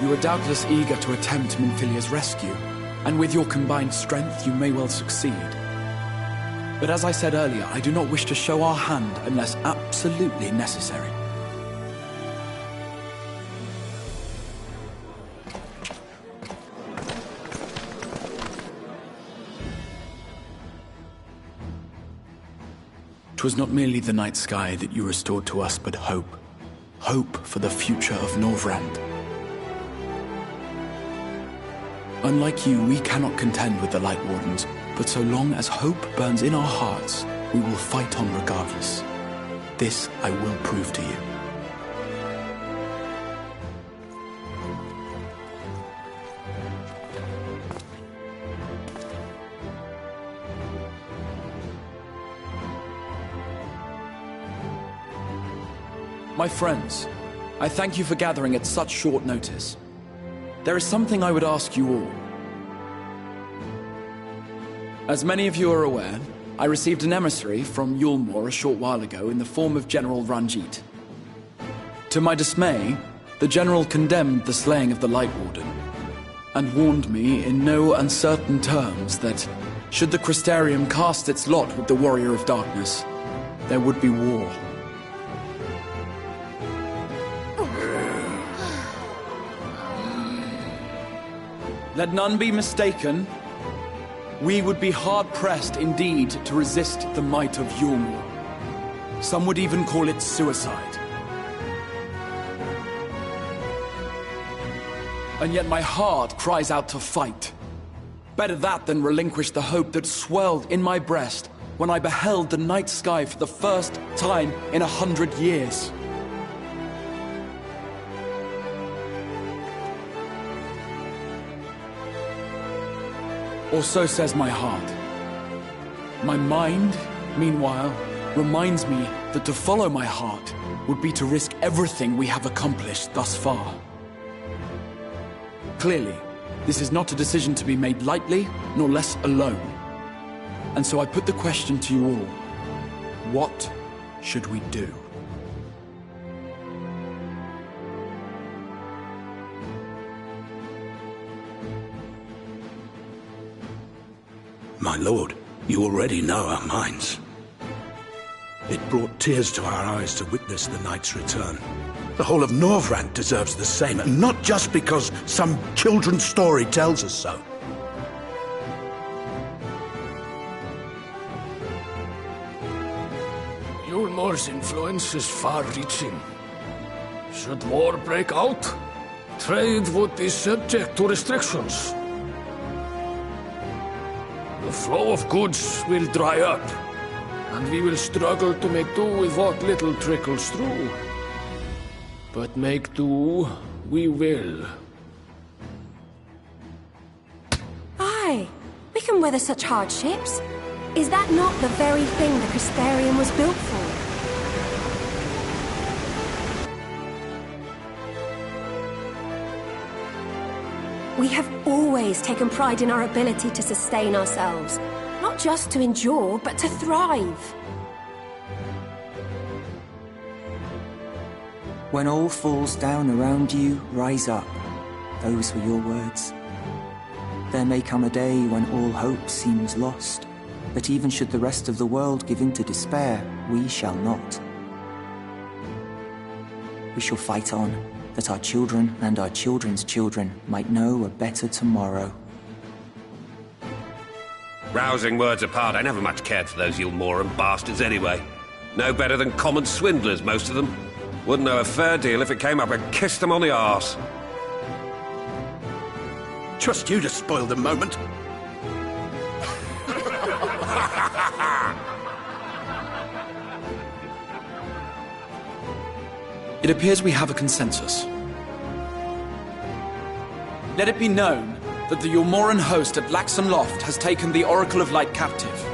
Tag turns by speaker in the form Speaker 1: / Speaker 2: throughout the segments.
Speaker 1: You are doubtless eager to attempt Minfilia's rescue, and with your combined strength you may well succeed. But as I said earlier, I do not wish to show our hand unless absolutely necessary. "'Twas not merely the night sky that you restored to us, but hope. Hope for the future of Norvrand. Unlike you, we cannot contend with the Light Wardens, but so long as hope burns in our hearts, we will fight on regardless. This I will prove to you." My friends, I thank you for gathering at such short notice. There is something I would ask you all. As many of you are aware, I received an emissary from Yulmore a short while ago in the form of General Ranjit. To my dismay, the General condemned the slaying of the Light Warden, and warned me in no uncertain terms that, should the Crystarium cast its lot with the Warrior of Darkness, there would be war. Let none be mistaken. We would be hard-pressed indeed to resist the might of Yulmore. Some would even call it suicide. And yet my heart cries out to fight. Better that than relinquish the hope that swelled in my breast when I beheld the night sky for the first time in 100 years. Or so says my heart. My mind, meanwhile, reminds me that to follow my heart would be to risk everything we have accomplished thus far. Clearly, this is not a decision to be made lightly, nor less alone. And so I put the question to you all. What should we do?
Speaker 2: My lord, you already know our minds. It brought tears to our eyes to witness the knight's return. The whole of Norvrand deserves the same, and not just because some children's story tells us so.
Speaker 3: Yulmore's influence is far-reaching. Should war break out, trade would be subject to restrictions. The flow of goods will dry up, and we will struggle to make do with what little trickles through. But make do, we will.
Speaker 4: Aye, we can weather such hardships. Is that not the very thing the Crystarium was built for? We have always taken pride in our ability to sustain ourselves. Not just to endure, but to thrive.
Speaker 5: When all falls down around you, rise up. Those were your words. There may come a day when all hope seems lost, but even should the rest of the world give in to despair, we shall not. We shall fight on, that our children and our children's children might know a better tomorrow.
Speaker 6: Rousing words apart, I never much cared for those Yulmoran bastards anyway. No better than common swindlers, most of them. Wouldn't know a fair deal if it came up and kissed them on the arse.
Speaker 2: Trust you to spoil the moment.
Speaker 1: It appears we have a consensus. Let it be known that the Yulmoran host at Laxam Loft has taken the Oracle of Light captive.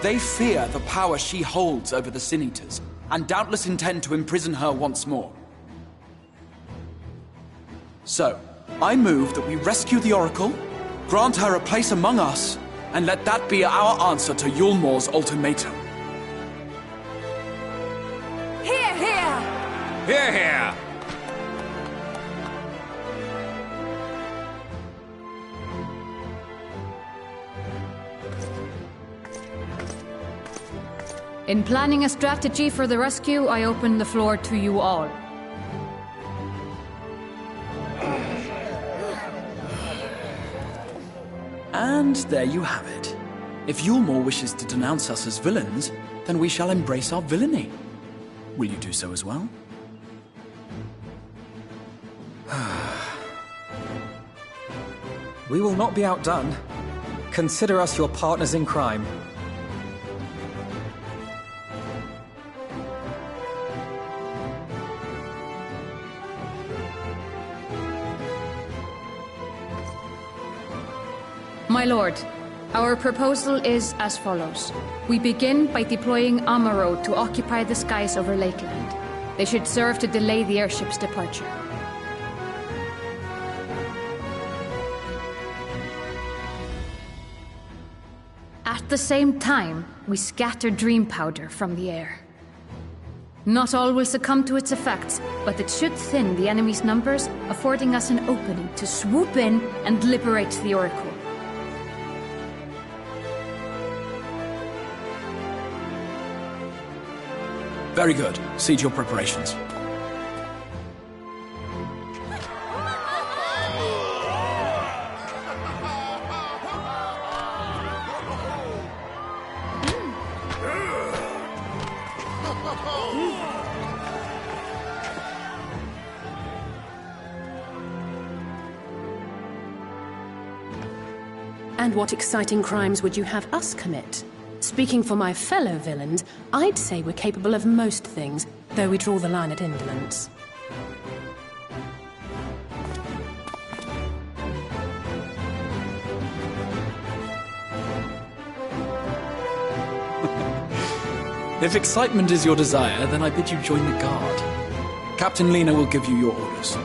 Speaker 1: They fear the power she holds over the Sin Eaters, and doubtless intend to imprison her once more. So, I move that we rescue the Oracle, grant her a place among us, and let that be our answer to Yulmore's ultimatum.
Speaker 4: Hear, hear!
Speaker 6: Hear, hear!
Speaker 7: In planning a strategy for the rescue, I open the floor to you all.
Speaker 1: And there you have it. If Yulmore wishes to denounce us as villains, then we shall embrace our villainy. Will you do so as well?
Speaker 8: We will not be outdone. Consider us your partners in crime.
Speaker 7: My lord, our proposal is as follows. We begin by deploying Amaro to occupy the skies over Lakeland. They should serve to delay the airship's departure. At the same time, we scatter dream powder from the air. Not all will succumb to its effects, but it should thin the enemy's numbers, affording us an opening to swoop in and liberate the Oracle.
Speaker 1: Very good. Cease your preparations.
Speaker 9: And what exciting crimes would you have us commit? Speaking for my fellow villains, I'd say we're capable of most things, though we draw the line at indolence.
Speaker 1: If excitement is your desire, then I bid you join the guard. Captain Lena will give you your orders.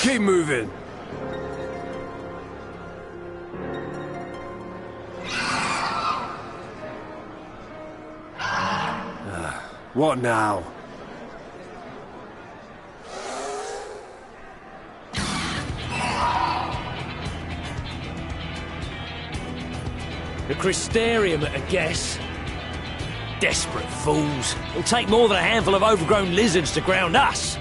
Speaker 3: Keep moving. What now?
Speaker 10: The Crystarium at a guess. Desperate fools. It'll take more than a handful of overgrown lizards to ground us.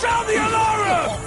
Speaker 3: Sound the alarm!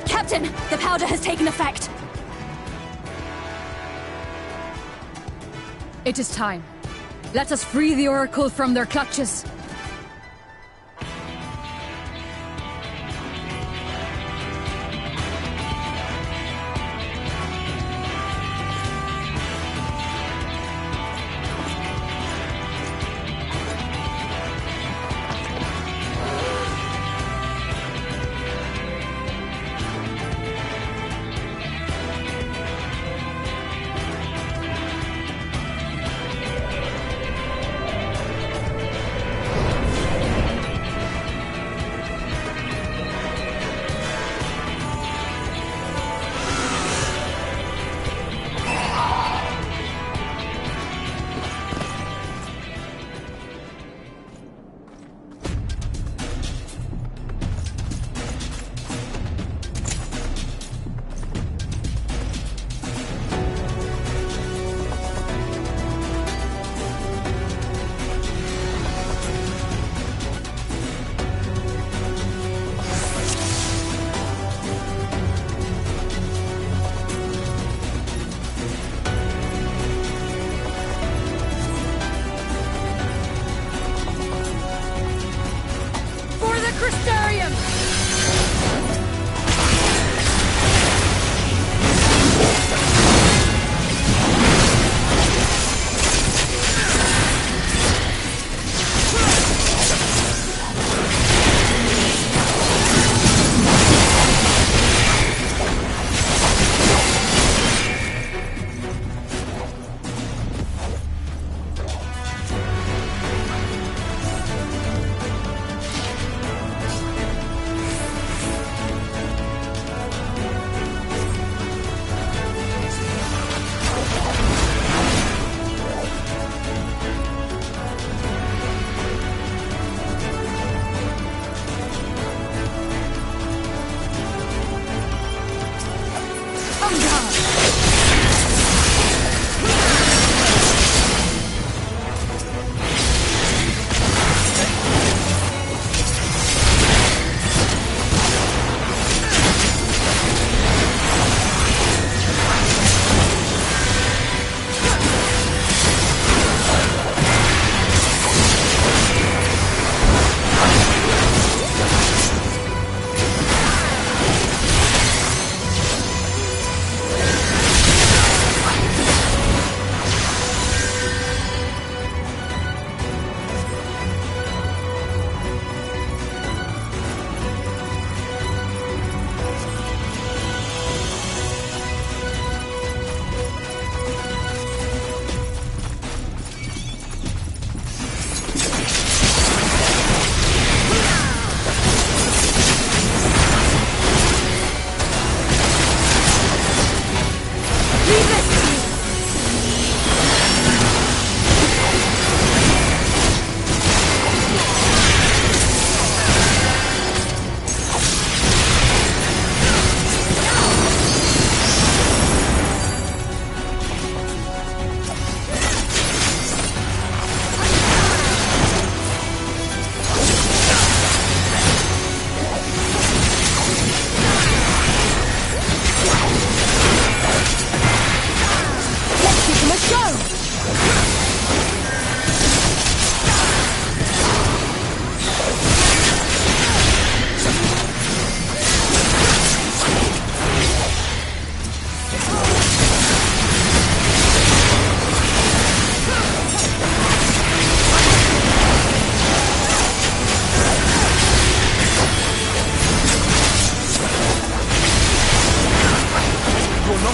Speaker 4: Captain, the powder has taken effect.
Speaker 7: It is time. Let us free the Oracle from their clutches.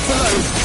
Speaker 1: below.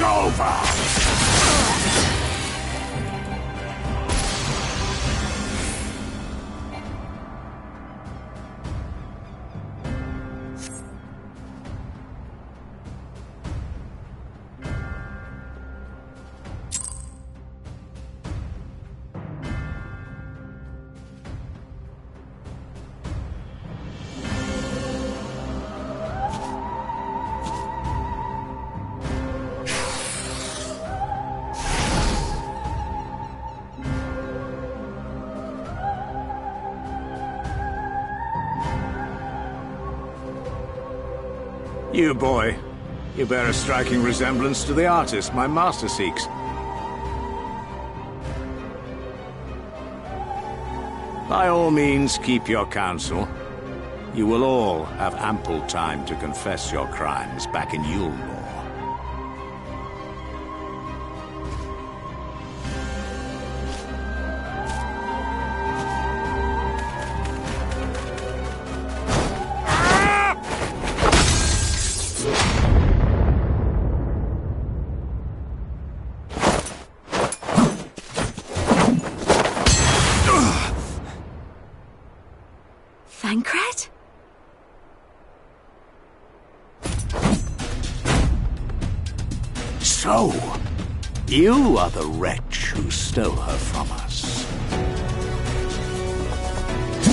Speaker 2: over!
Speaker 11: You, boy. You bear a striking resemblance to the artist my master seeks. By all means, keep your counsel. You will all have ample time to confess your crimes back in Yulmore.
Speaker 4: Thancred?
Speaker 11: So, you are the wretch who stole her from us.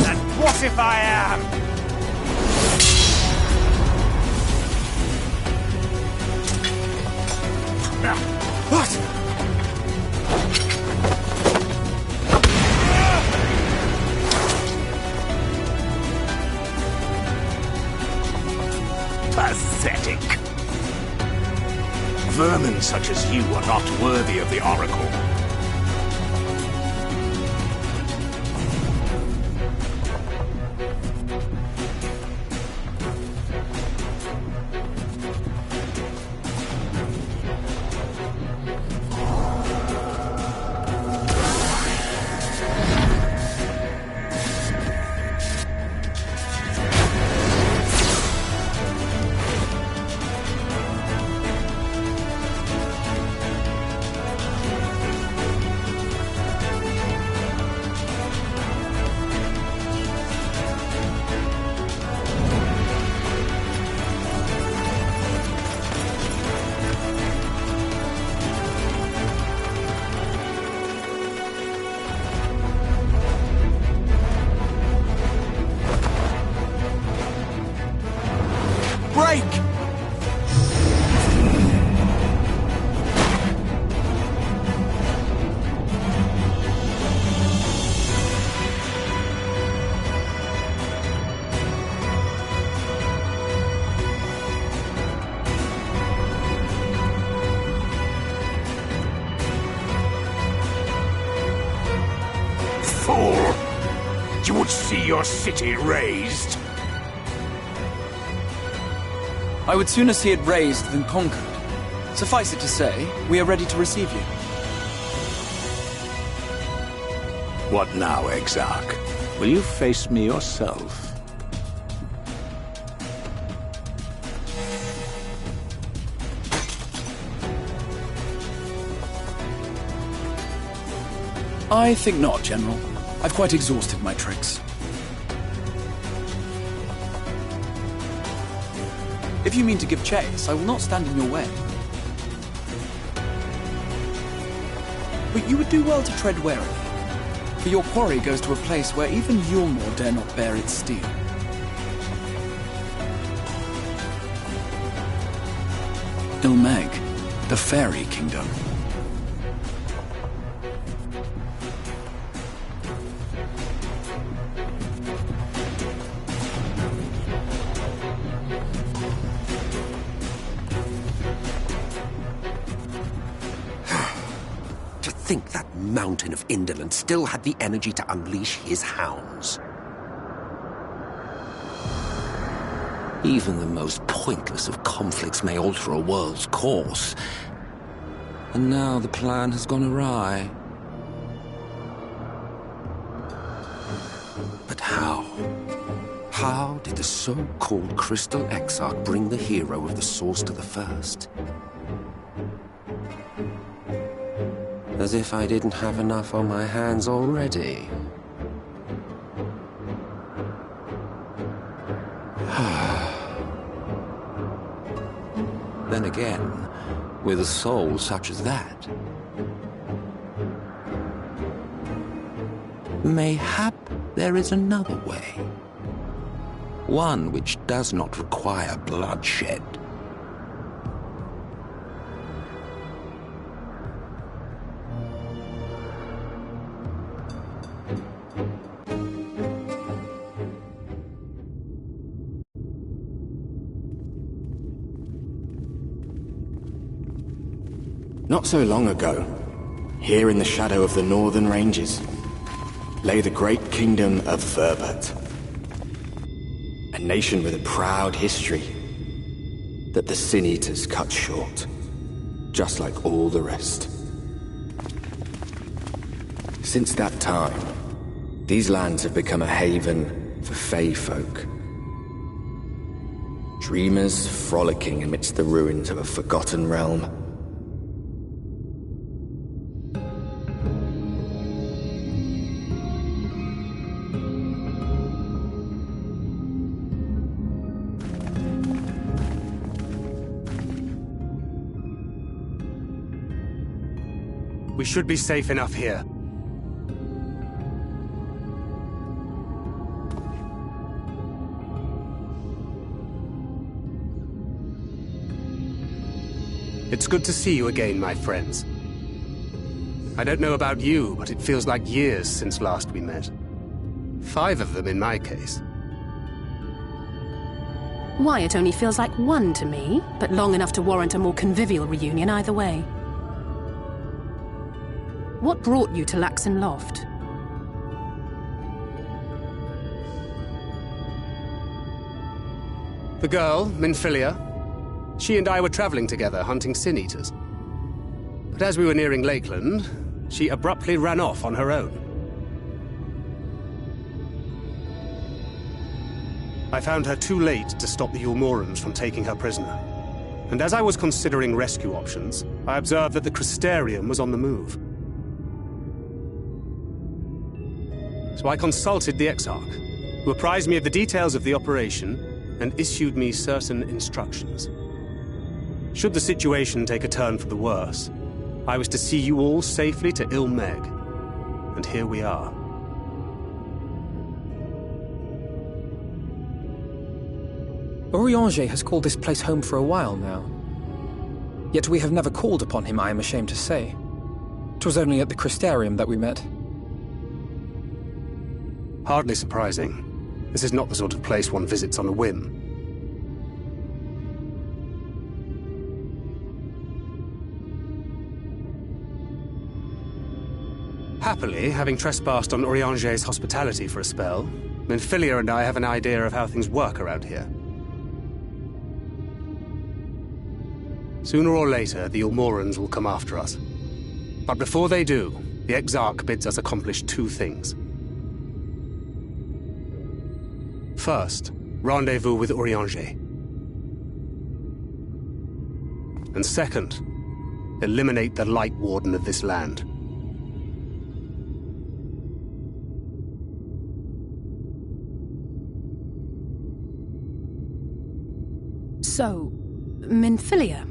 Speaker 12: And what if I am?
Speaker 11: What? Pathetic. Vermin such as you are not worthy of the Oracle.
Speaker 12: Break!
Speaker 11: Fool! You would see your city razed.
Speaker 1: I would sooner see it razed than conquered. Suffice it to say, we are ready to receive you.
Speaker 11: What now, Exarch? Will you face me yourself?
Speaker 1: I think not, General. I've quite exhausted my tricks. If you mean to give chase, I will not stand in your way. But you would do well to tread warily, for your quarry goes to a place where even Yulmore dare not bear its steel. Ilmeg, the Fairy Kingdom.
Speaker 6: To think that mountain of indolence still had the energy to unleash his hounds. Even the most pointless of conflicts may alter a world's course. And now the plan has gone awry. But how? How did the so-called Crystal Exarch bring the hero of the Source to the First?
Speaker 13: As if I didn't have enough on my hands already. Then again, with a soul such as that, mayhap there is another way. One which does not require bloodshed.
Speaker 14: Not so long ago, here in the shadow of the northern ranges, lay the great kingdom of Verbert. A nation with a proud history that the Sin Eaters cut short, just like all the rest. Since that time, these lands have become a haven for Fey folk. Dreamers frolicking amidst the ruins of a forgotten realm.
Speaker 12: We should be safe enough here. It's good to see you again, my friends. I don't know about you, but it feels like years since last we met. 5 of them in my case.
Speaker 9: Why, it only feels like 1 to me, but long enough to warrant a more convivial reunion either way. What brought you to Laxon Loft?
Speaker 12: The girl, Minfilia, she and I were traveling together, hunting Sin Eaters. But as we were nearing Lakeland, she abruptly ran off on her own. I found her too late to stop the Yulmorans from taking her prisoner. And as I was considering rescue options, I observed that the Crystarium was on the move. So I consulted the Exarch, who apprised me of the details of the operation and issued me certain instructions. Should the situation take a turn for the worse, I was to see you all safely to Ilmeg. And here we are.
Speaker 8: Urianger has called this place home for a while now. Yet we have never called upon him, I am ashamed to say. 'Twas only at the Crystarium that we met.
Speaker 12: Hardly surprising. This is not the sort of place one visits on a whim. Happily, having trespassed on Urianger's hospitality for a spell, Minfilia and I have an idea of how things work around here. Sooner or later, the Yulmorans will come after us. But before they do, the Exarch bids us accomplish 2 things. First, rendezvous with Urianger. And second, eliminate the Light Warden of this land.
Speaker 9: So, Minfilia.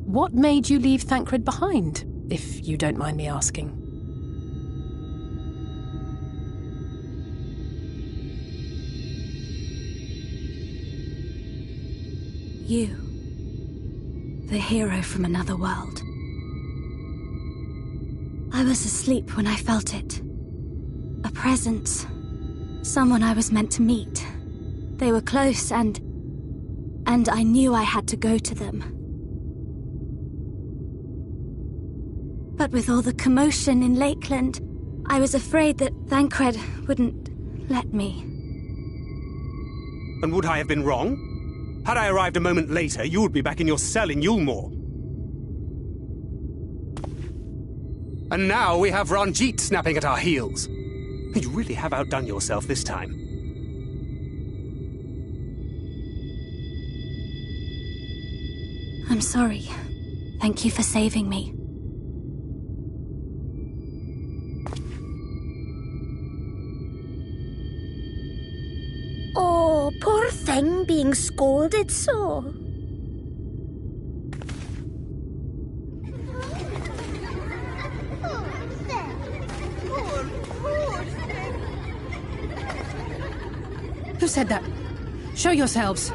Speaker 9: What made you leave Thancred behind, if you don't mind me asking?
Speaker 15: You. The hero from another world. I was asleep when I felt it. A presence. Someone I was meant to meet. They were close and I knew I had to go to them. But with all the commotion in Lakeland, I was afraid that Thancred wouldn't let me.
Speaker 12: And would I have been wrong? Had I arrived a moment later, you would be back in your cell in Yulmore. And now we have Ranjit snapping at our heels. You really have outdone yourself this time.
Speaker 15: I'm sorry. Thank you for saving me.
Speaker 16: Oh, poor thing being scolded so.
Speaker 9: Who said that? Show yourselves.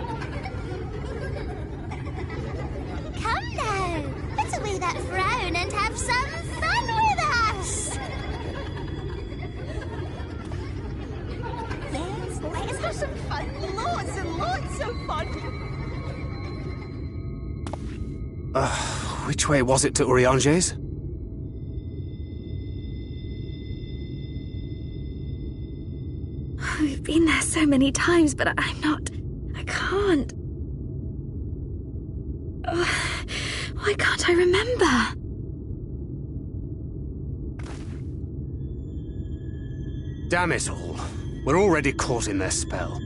Speaker 16: Come now, put away that frown and have some fun with us. Yes, let's have some fun. Lots and lots of fun.
Speaker 12: Which way was it to Urianger's?
Speaker 15: We've been there so many times, but I can't. Why can't I remember?
Speaker 12: Damn it all. We're already caught in their spell.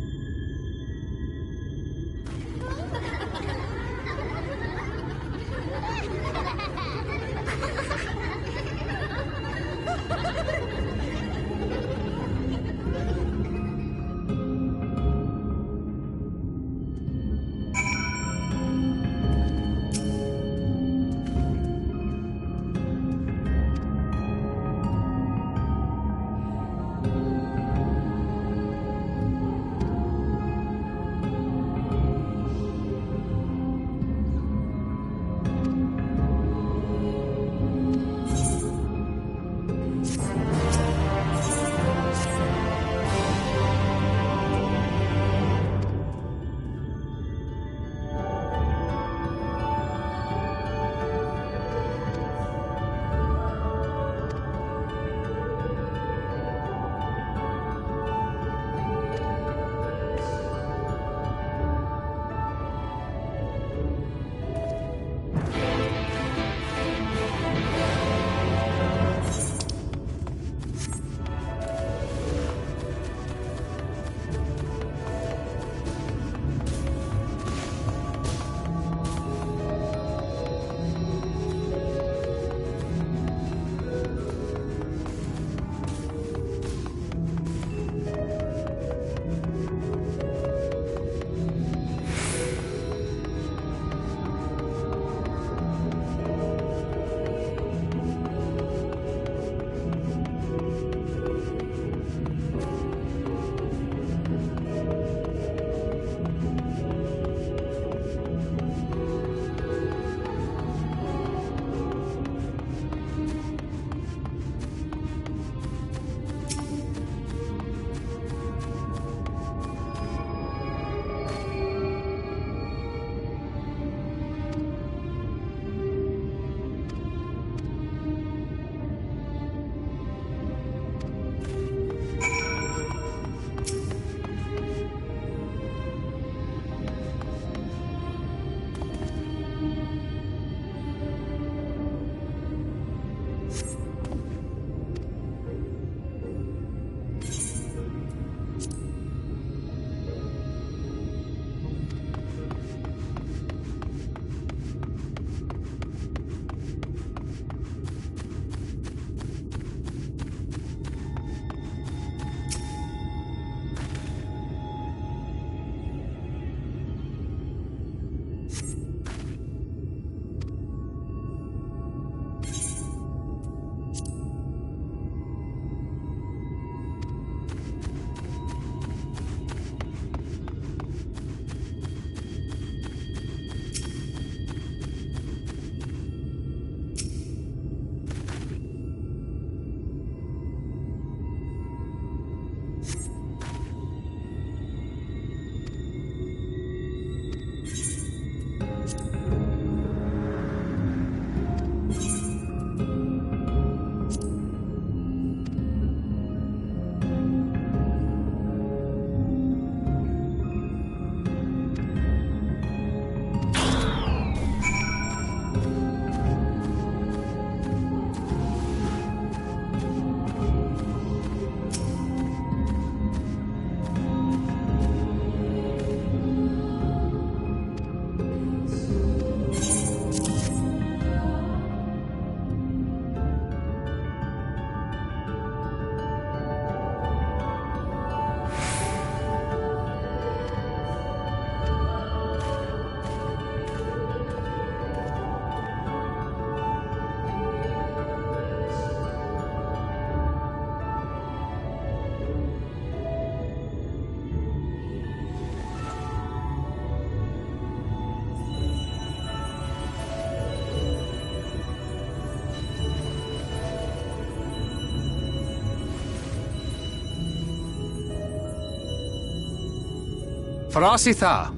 Speaker 12: Farasitha,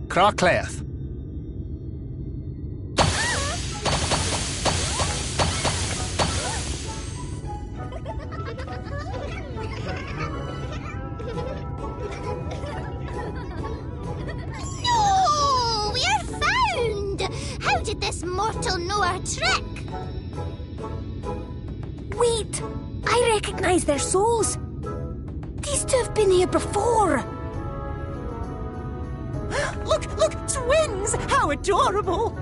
Speaker 12: Krakleath.
Speaker 16: No! We are found! How did this mortal know our trick?
Speaker 4: Wait! I recognize their souls. These two have been here before.
Speaker 17: Look, twins! How adorable!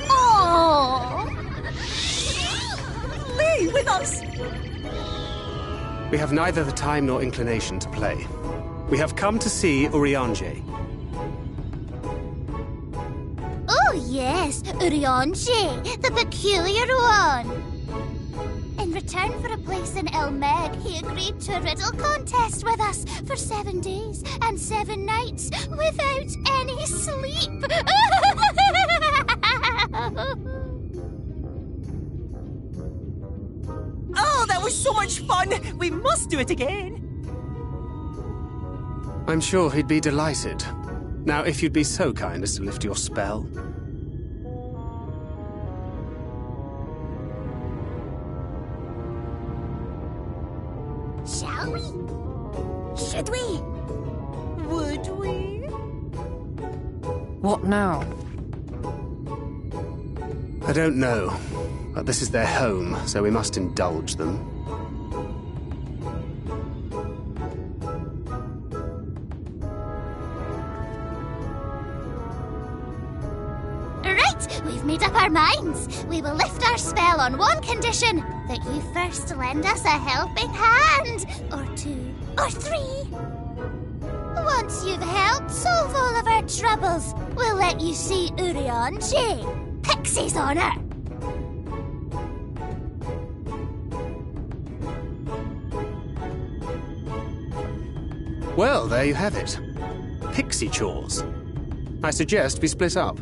Speaker 16: Oh!
Speaker 17: Lee, with us!
Speaker 12: We have neither the time nor inclination to play. We have come to see Urianger.
Speaker 16: Oh yes, Urianger, the peculiar one. In return for a place in Elmeg, he agreed to a riddle contest with us for 7 days and 7 nights without any sleep.
Speaker 17: Oh, that was so much fun! We must do it again!
Speaker 12: I'm sure he'd be delighted. Now, if you'd be so kind as to lift your spell.
Speaker 16: Shall we? Should we?
Speaker 17: Would we?
Speaker 9: What now?
Speaker 12: I don't know, but this is their home, so we must indulge them.
Speaker 16: Right, we've made up our minds. We will lift our spell on one condition, that you first lend us a helping hand. Or 2, or 3. Once you've helped solve all of our troubles, we'll let you see Urianger, Pixie's honor.
Speaker 12: Well, there you have it. Pixie chores. I suggest we split up.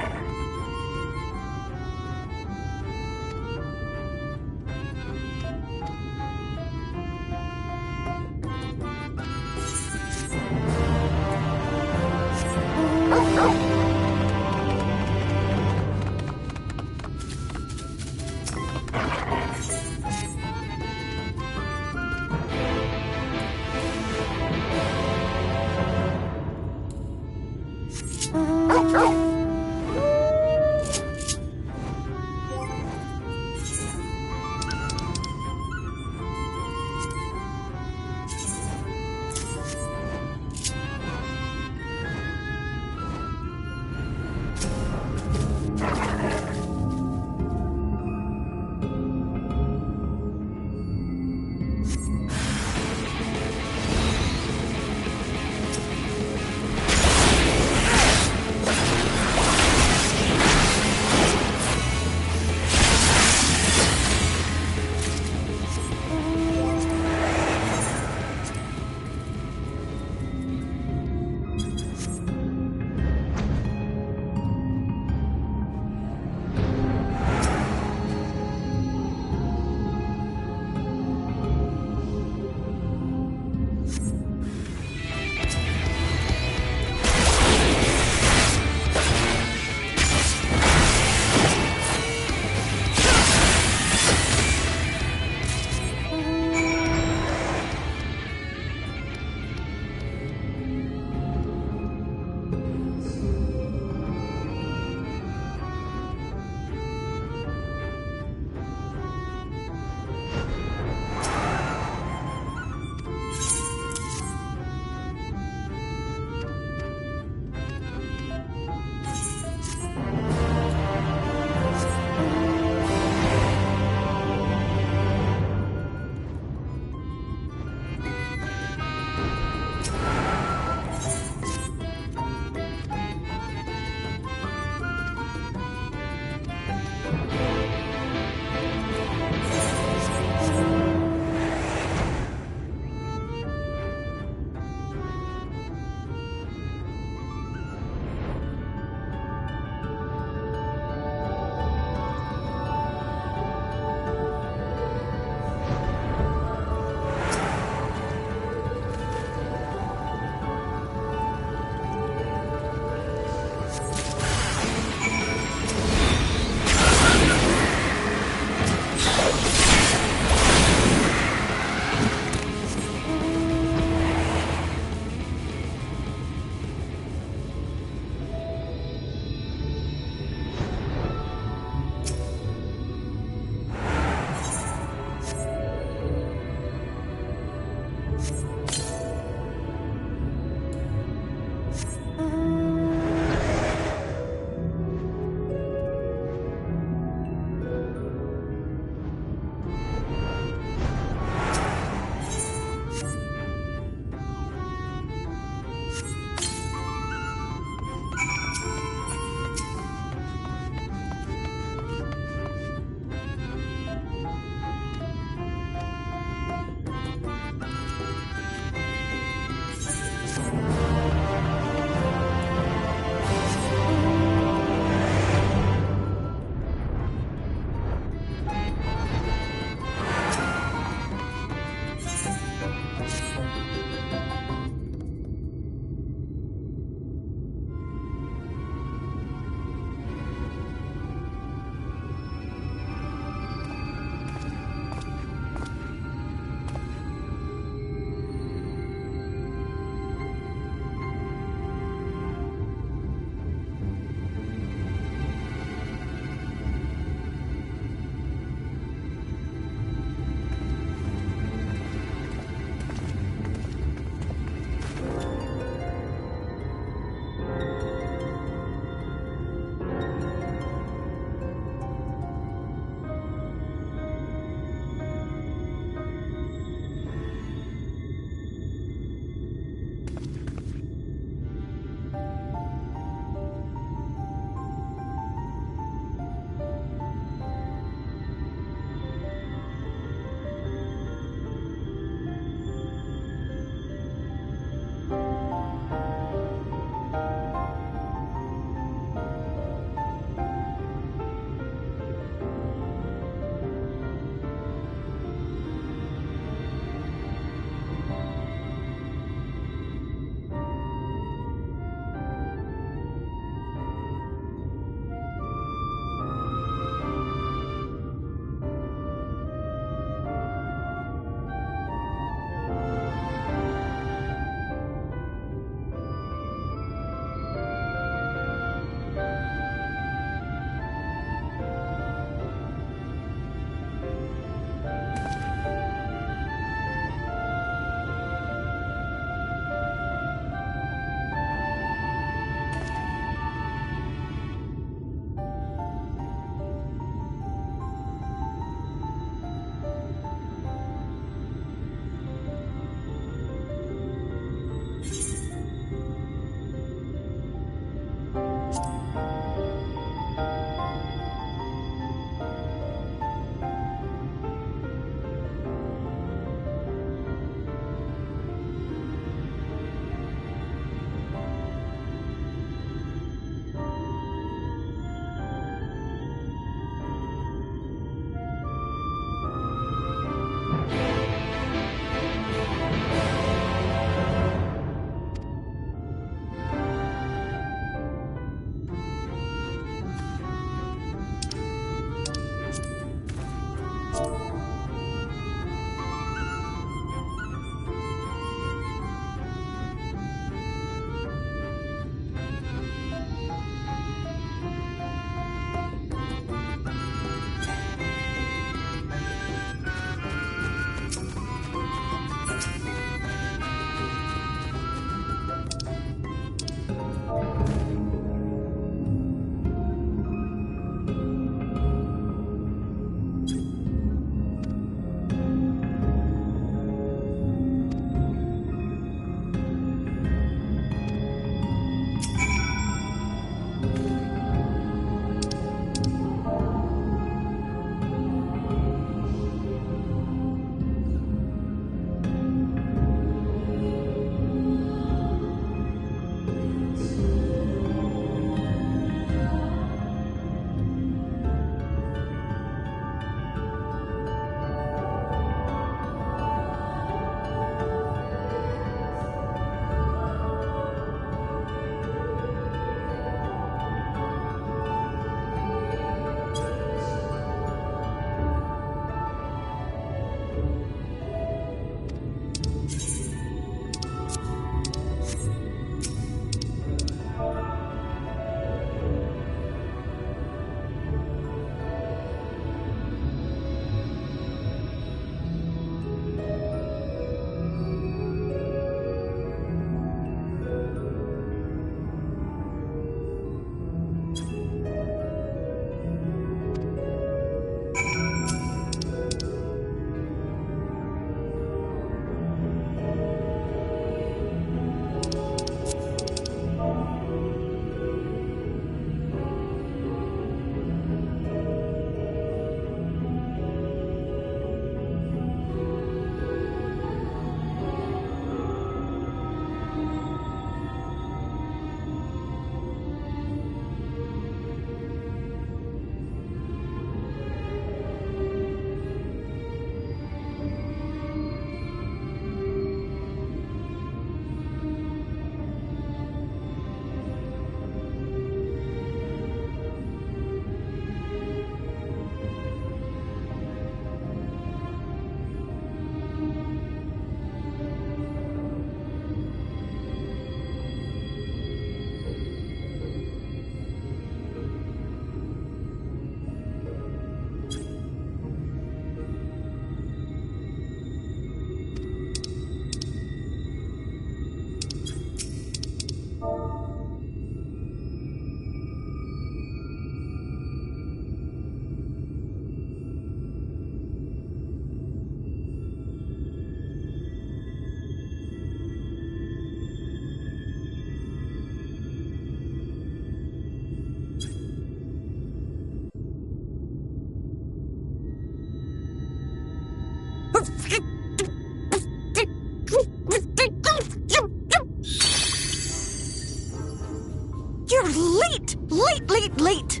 Speaker 18: Late!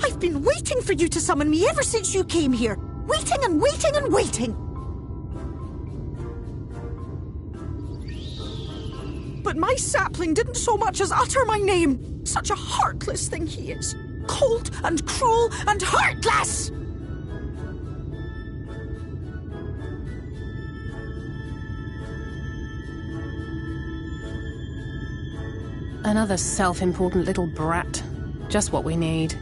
Speaker 18: I've been waiting for you to summon me ever since you came here. Waiting and waiting and waiting. But my sapling didn't so much as utter my name. Such a heartless thing he is. Cold and cruel and heartless!
Speaker 9: Another self-important little brat. Just what we need.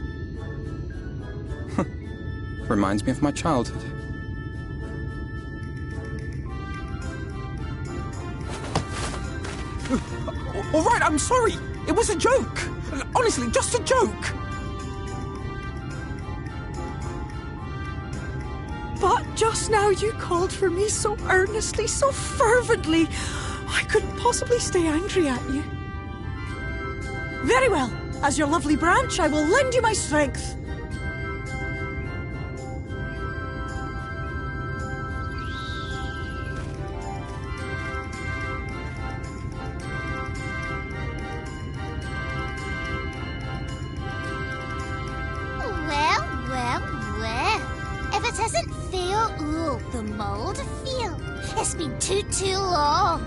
Speaker 8: Reminds me of my childhood.
Speaker 17: All right, I'm sorry. It was a joke. Honestly, just a joke.
Speaker 18: But just now you called for me so earnestly, so fervently. I couldn't possibly stay angry at you. Very well. As your lovely branch, I will lend you my strength.
Speaker 16: Well. If it isn't Theo the mould feel. It's been too long.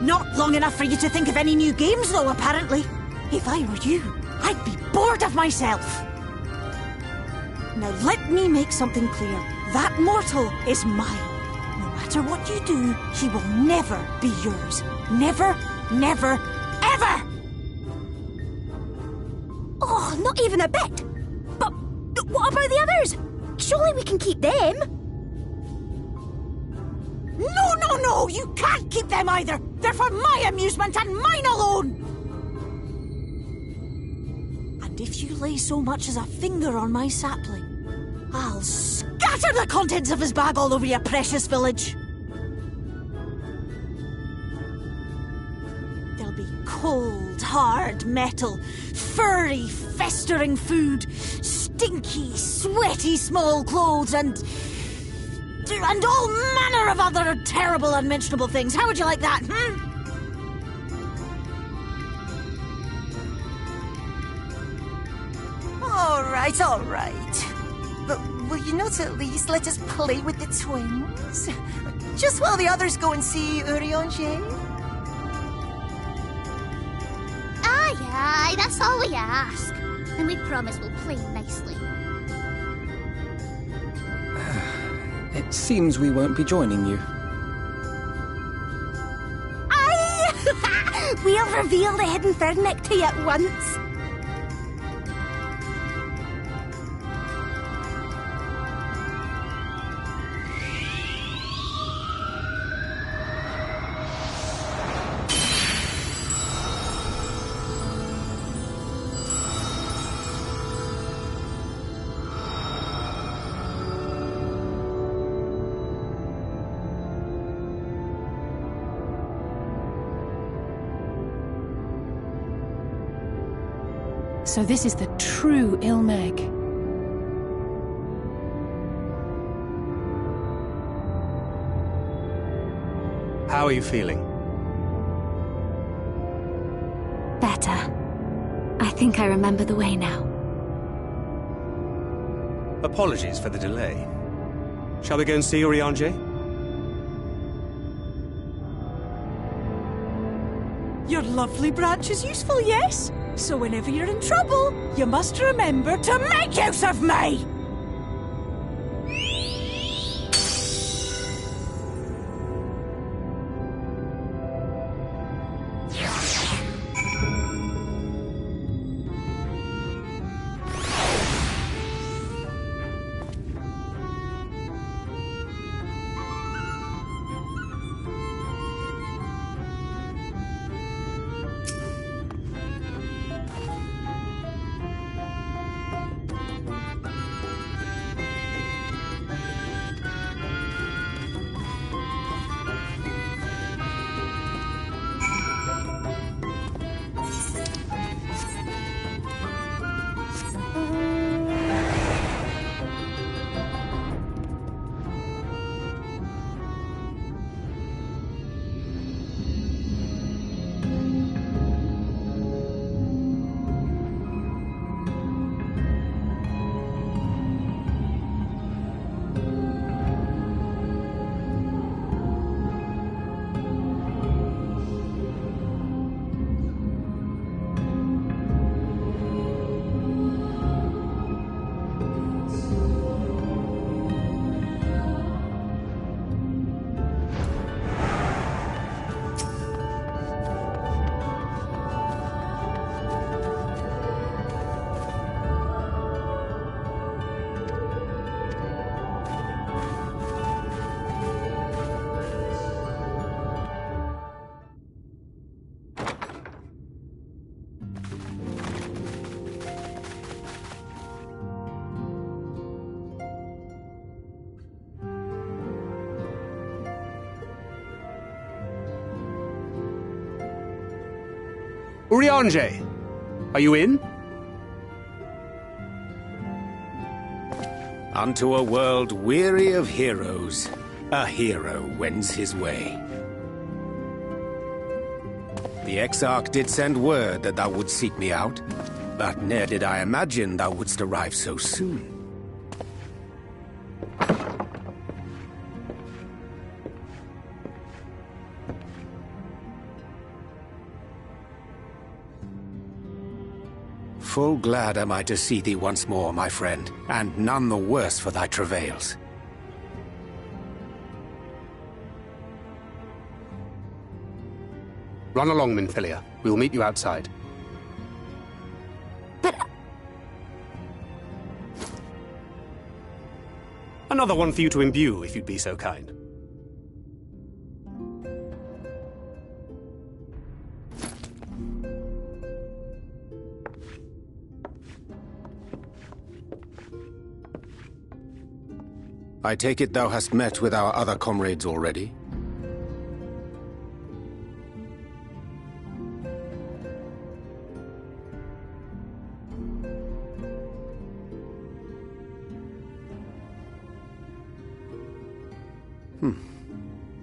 Speaker 18: Not long enough for you to think of any new games, though, apparently. If I were you, I'd be bored of myself. Now let me make something clear. That mortal is mine. No matter what you do, he will never be yours. Never, ever!
Speaker 4: Oh, not even a bit. But what about the others? Surely we can keep them.
Speaker 18: No, you can't keep them either. They're for my amusement and mine alone. And if you lay so much as a finger on my sapling, I'll scatter the contents of his bag all over your precious village. There'll be cold, hard metal, furry, festering food, stinky, sweaty small clothes, and all manner of other terrible, unmentionable things. How would you like that,
Speaker 17: All right. But will you not at least let us play with the twins? Just while the others go and see Urianger?
Speaker 16: Aye, that's all we ask. And we promise we'll play nicely.
Speaker 8: It seems we won't be joining you.
Speaker 4: Aye! We'll reveal the hidden Thirnic to you at once.
Speaker 9: So this is the true Ilmeg.
Speaker 12: How are you feeling?
Speaker 15: Better. I think I remember the way now.
Speaker 12: Apologies for the delay. Shall we go and see Urianger?
Speaker 18: Your lovely branch is useful, yes? So whenever you're in trouble, you must remember to make use of me!
Speaker 12: Urianger, are you in?
Speaker 11: Unto a world weary of heroes, a hero wends his way. The Exarch did send word that thou wouldst seek me out, but ne'er did I imagine thou wouldst arrive so soon. Full glad am I to see thee once more, my friend, and none the worse for thy travails.
Speaker 12: Run along, Minfilia. We'll meet you outside.
Speaker 15: But...
Speaker 12: Another one for you to imbue, if you'd be so kind.
Speaker 11: I take it thou hast met with our other comrades already?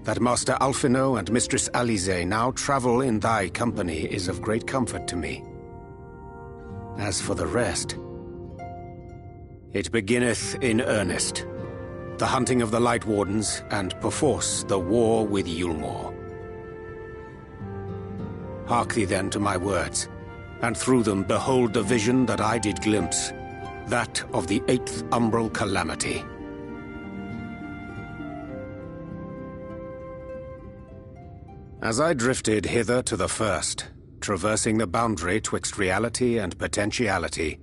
Speaker 11: That Master Alphino and Mistress Alize now travel in thy company is of great comfort to me. As for the rest, it beginneth in earnest. The hunting of the Light Wardens, and perforce the war with Yulmore. Hark thee then to my words, and through them behold the vision that I did glimpse, that of the 8th Umbral Calamity. As I drifted hither to the first, traversing the boundary twixt reality and potentiality,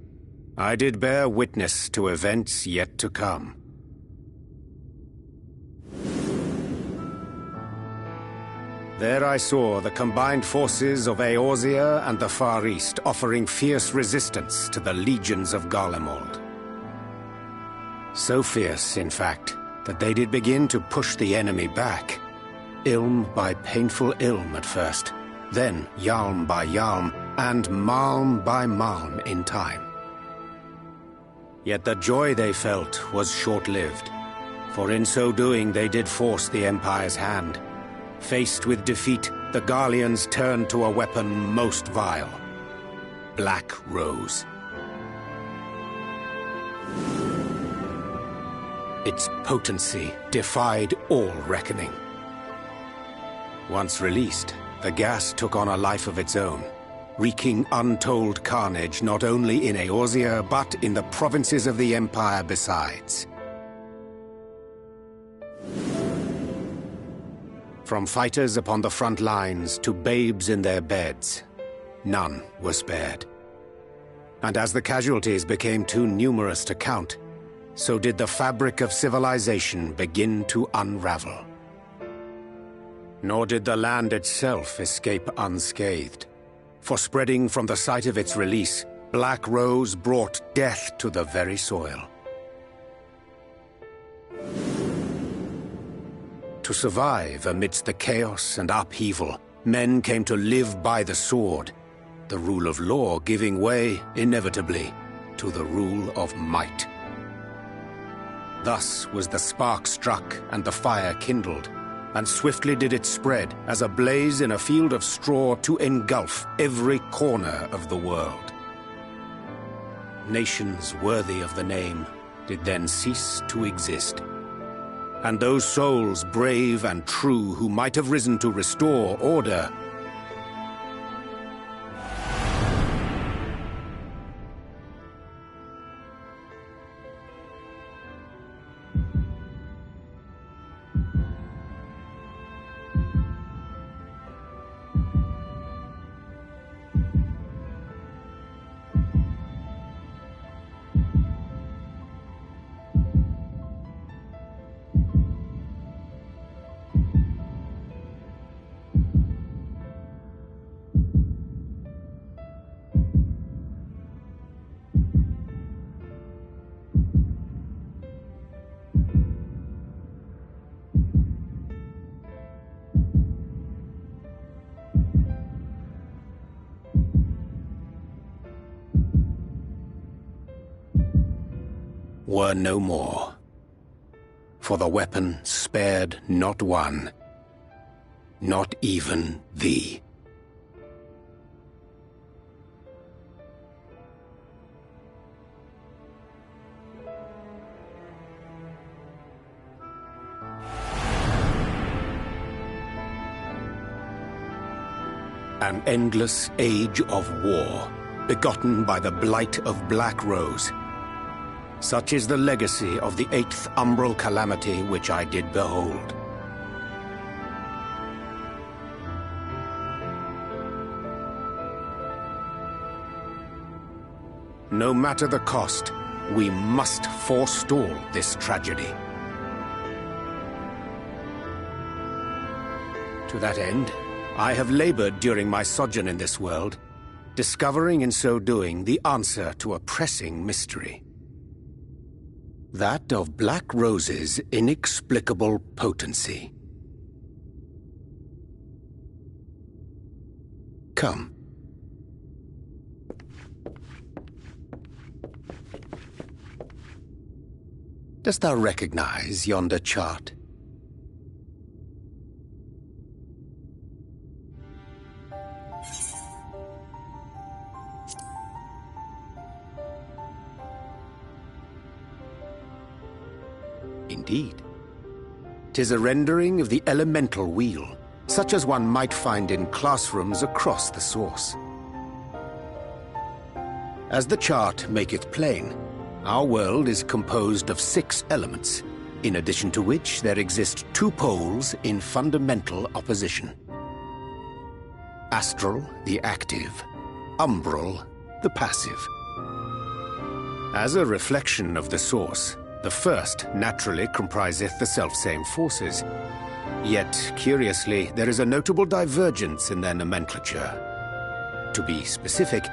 Speaker 11: I did bear witness to events yet to come. There I saw the combined forces of Eorzea and the Far East offering fierce resistance to the legions of Garlemald. So fierce, in fact, that they did begin to push the enemy back. Ilm by painful ilm at first, then yalm by yalm, and malm by malm in time. Yet the joy they felt was short-lived, for in so doing they did force the Empire's hand. Faced with defeat, the Garleans turned to a weapon most vile: Black Rose. Its potency defied all reckoning. Once released, the gas took on a life of its own, wreaking untold carnage not only in Eorzea, but in the provinces of the Empire besides. From fighters upon the front lines to babes in their beds, none were spared. And as the casualties became too numerous to count, so did the fabric of civilization begin to unravel. Nor did the land itself escape unscathed, for spreading from the site of its release, Black Rose brought death to the very soil. To survive amidst the chaos and upheaval, men came to live by the sword, the rule of law giving way, inevitably, to the rule of might. Thus was the spark struck and the fire kindled, and swiftly did it spread as a blaze in a field of straw to engulf every corner of the world. Nations worthy of the name did then cease to exist. And those souls brave and true who might have risen to restore order were no more. For the weapon spared not one, not even thee. An endless age of war, begotten by the blight of Black Rose. Such is the legacy of the 8th umbral calamity which I did behold. No matter the cost, we must forestall this tragedy. To that end, I have labored during my sojourn in this world, discovering in so doing the answer to a pressing mystery. That of Black Rose's inexplicable potency. Come. Dost thou recognize yonder chart? Indeed. 'Tis a rendering of the elemental wheel, such as one might find in classrooms across the source. As the chart maketh plain, our world is composed of 6 elements, in addition to which there exist 2 poles in fundamental opposition. Astral, the active; umbral, the passive. As a reflection of the source, the first naturally compriseth the selfsame forces. Yet, curiously, there is a notable divergence in their nomenclature. To be specific,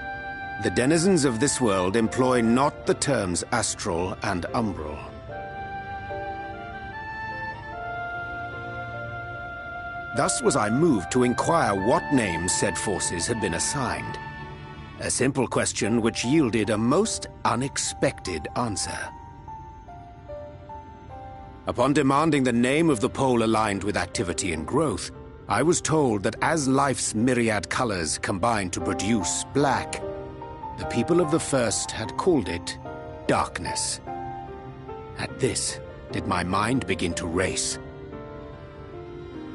Speaker 11: the denizens of this world employ not the terms astral and umbral. Thus was I moved to inquire what names said forces had been assigned. A simple question which yielded a most unexpected answer. Upon demanding the name of the pole aligned with activity and growth, I was told that as life's myriad colors combine to produce black, the people of the first had called it darkness. At this, did my mind begin to race.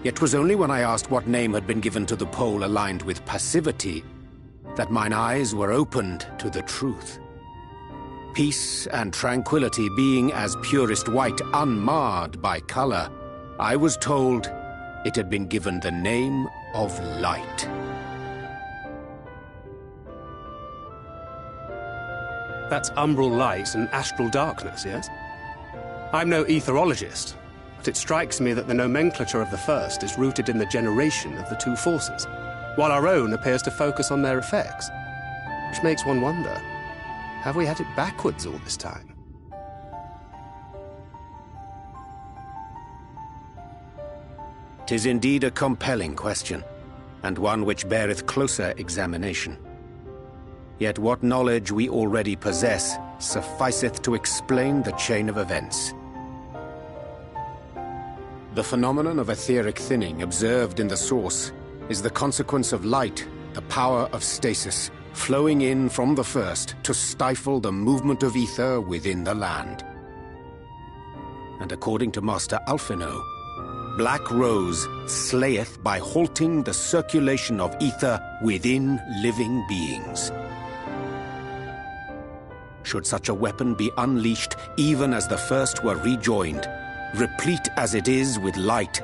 Speaker 11: Yet 'twas only when I asked what name had been given to the pole aligned with passivity that mine eyes were opened to the truth. Peace and tranquility being as purest white, unmarred by color, I was told it had been given the name of light.
Speaker 12: That's umbral light and astral darkness, yes? I'm no etherologist, but it strikes me that the nomenclature of the first is rooted in the generation of the 2 forces, while our own appears to focus on their effects. Which makes one wonder, have we had it backwards all this time?
Speaker 11: 'Tis indeed a compelling question, and one which beareth closer examination. Yet what knowledge we already possess sufficeth to explain the chain of events. The phenomenon of etheric thinning observed in the source is the consequence of light, the power of stasis, flowing in from the first to stifle the movement of ether within the land. And according to Master Alphino, Black Rose slayeth by halting the circulation of ether within living beings. Should such a weapon be unleashed even as the first were rejoined, replete as it is with light,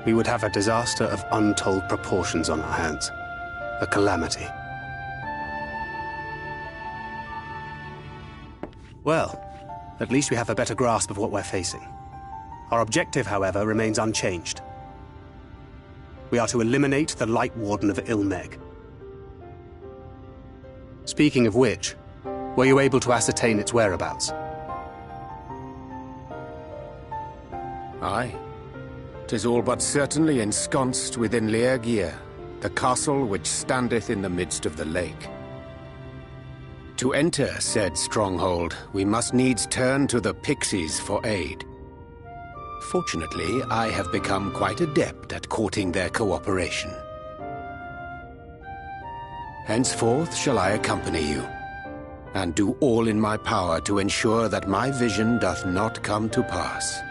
Speaker 12: we would have a disaster of untold proportions on our hands. A calamity. Well, at least we have a better grasp of what we're facing. Our objective, however, remains unchanged. We are to eliminate the Light Warden of Ilmeg. Speaking of which, were you able to ascertain its whereabouts?
Speaker 11: Aye. 'Tis all but certainly ensconced within Leergear, the castle which standeth in the midst of the lake. To enter said stronghold, we must needs turn to the Pixies for aid. Fortunately, I have become quite adept at courting their cooperation. Henceforth shall I accompany you, and do all in my power to ensure that my vision doth not come to pass.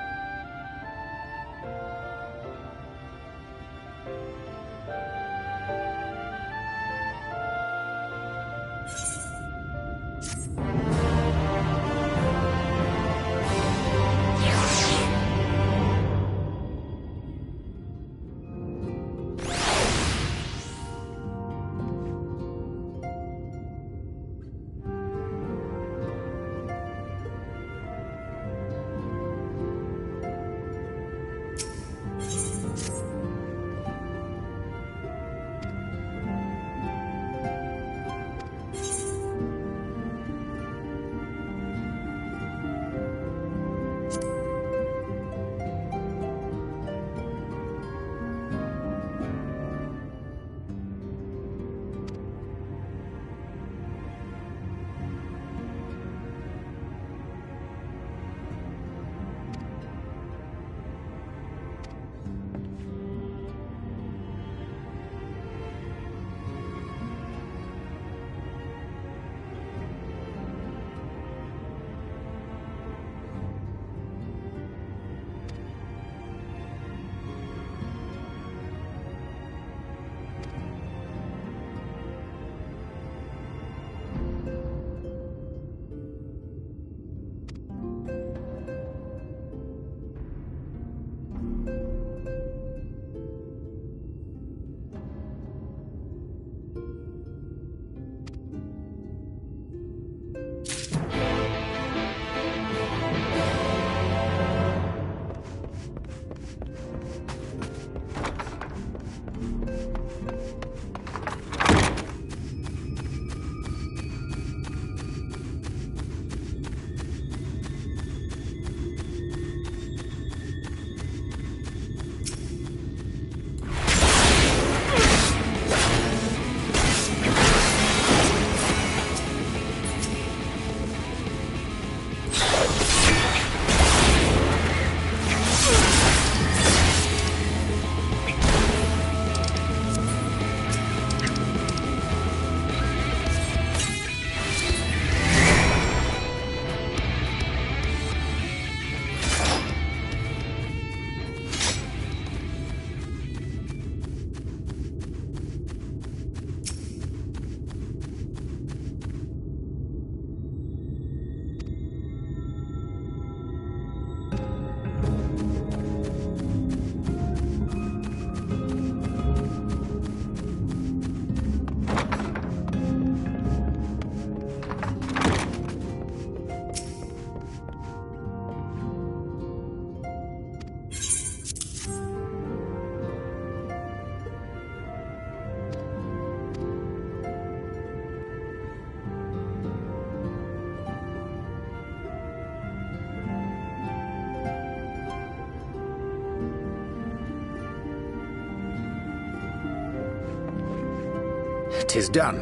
Speaker 11: "'Tis done.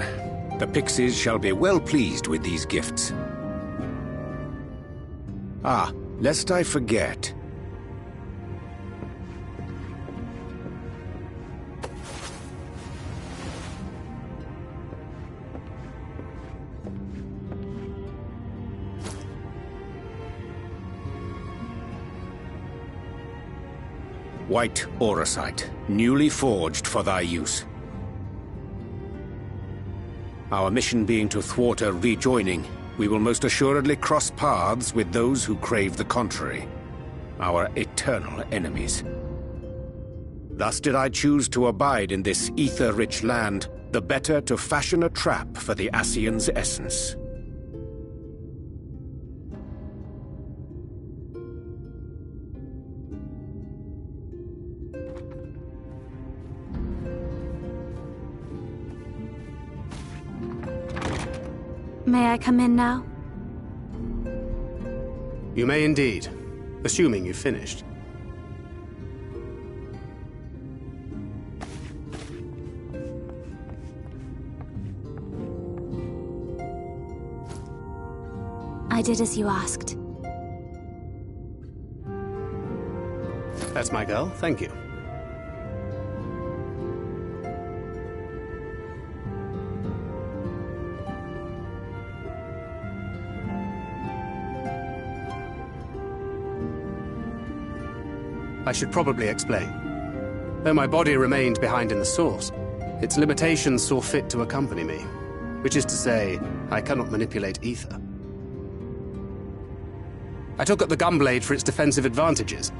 Speaker 11: The Pixies shall be well pleased with these gifts. Ah, lest I forget. White auracite, newly forged for thy use. Our mission being to thwart a rejoining, we will most assuredly cross paths with those who crave the contrary, our eternal enemies. Thus did I choose to abide in this ether-rich land, the better to fashion a trap for the Ascian's essence.
Speaker 15: May I come in now?
Speaker 12: You may indeed, assuming you've finished.
Speaker 15: I did as you asked.
Speaker 12: That's my girl, thank you. I should probably explain. Though my body remained behind in the source, its limitations saw fit to accompany me, which is to say, I cannot manipulate ether. I took up the gunblade for its defensive advantages,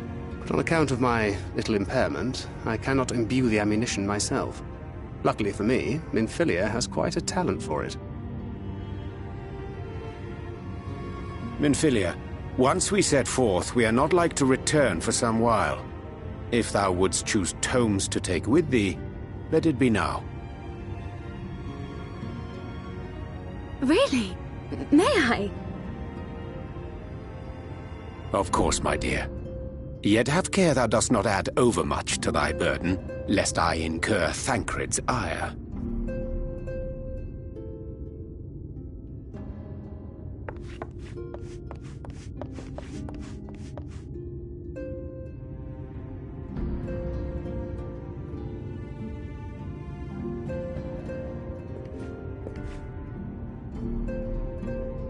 Speaker 12: but on account of my little impairment, I cannot imbue the ammunition myself. Luckily for me, Minfilia has quite a talent for it.
Speaker 11: Minfilia, once we set forth, we are not like to return for some while. If thou wouldst choose tomes to take with thee, let it be now.
Speaker 15: Really? May I?
Speaker 11: Of course, my dear. Yet have care thou dost not add overmuch to thy burden, lest I incur Thancred's ire.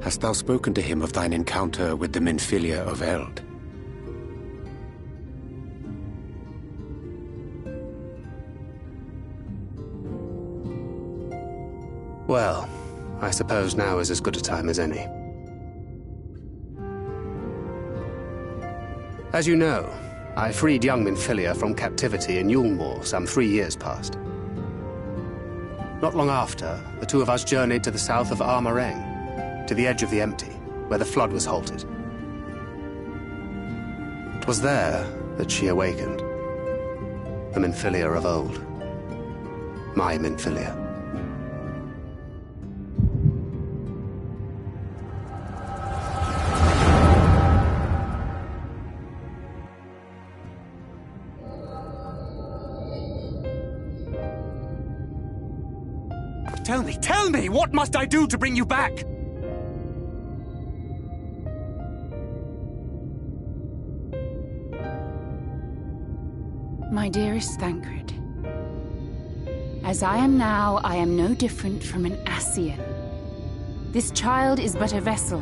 Speaker 11: Hast thou spoken to him of thine encounter with the Minfilia of Eld?
Speaker 12: Well, I suppose now is as good a time as any. As you know, I freed young Minfilia from captivity in Yulmore some 3 years past. Not long after, the two of us journeyed to the south of Armareng, to the edge of the Empty, where the flood was halted. 'Twas there that she awakened. The Minfilia of old. My Minfilia.
Speaker 19: Tell me, what must I do to bring you back?
Speaker 20: My dearest Thancred, as I am now, I am no different from an Ascian. This child is but a vessel.